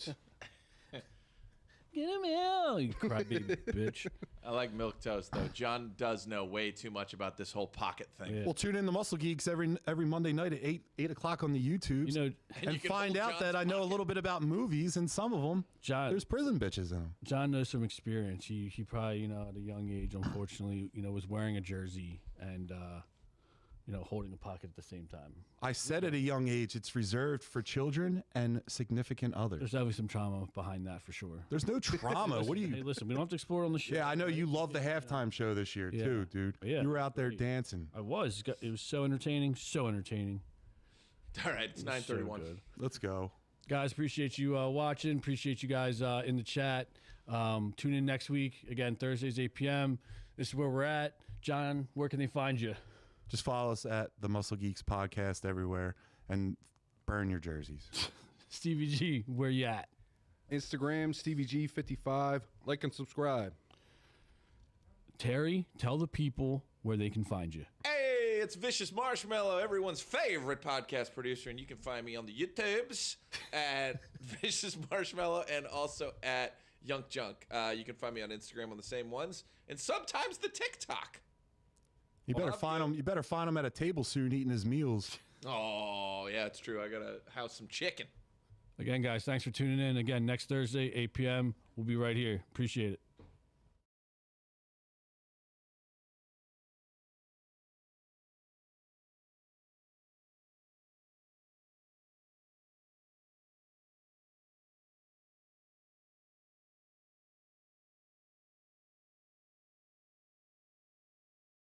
Get him out, you crybaby bitch. I like milk toast though. John does know way too much about this whole pocket thing. Yeah. Well, tune in to Muscle Geeks every Monday night at 8 o'clock on the YouTubes. You and can find hold out that John's I know a pocket. little bit about movies, and some of them, John. there's prison bitches in them. John knows some experience. He probably, at a young age, unfortunately, was wearing a jersey and holding a pocket at the same time. I said at a young age, it's reserved for children and significant others. There's definitely some trauma behind that for sure. There's no trauma. What do you? Hey, listen, we don't have to explore on the show. Yeah, I know you love the halftime show this year too, dude. Yeah, You were out there dancing. I was. It was so entertaining. So entertaining. All right, it's 9:31. So Let's go. guys, appreciate you watching. Appreciate you guys in the chat. Tune in next week. Again, Thursdays, 8 p.m. This is where we're at. John, where can they find you? Just follow us at the Muscle Geeks Podcast everywhere and burn your jerseys. Stevie G, where you at? Instagram, Stevie G 55. Like and subscribe. Terry, tell the people where they can find you. Hey, it's Vicious Marshmallow, everyone's favorite podcast producer, and you can find me on the YouTubes at Vicious Marshmallow and also at Yunk Junk. You can find me on Instagram on the same ones, and sometimes the TikTok. You better find him. You better find him at a table soon, eating his meals. Oh, yeah, it's true. I gotta house some chicken. Again, guys, thanks for tuning in. Again, next Thursday, 8 p.m. We'll be right here. Appreciate it.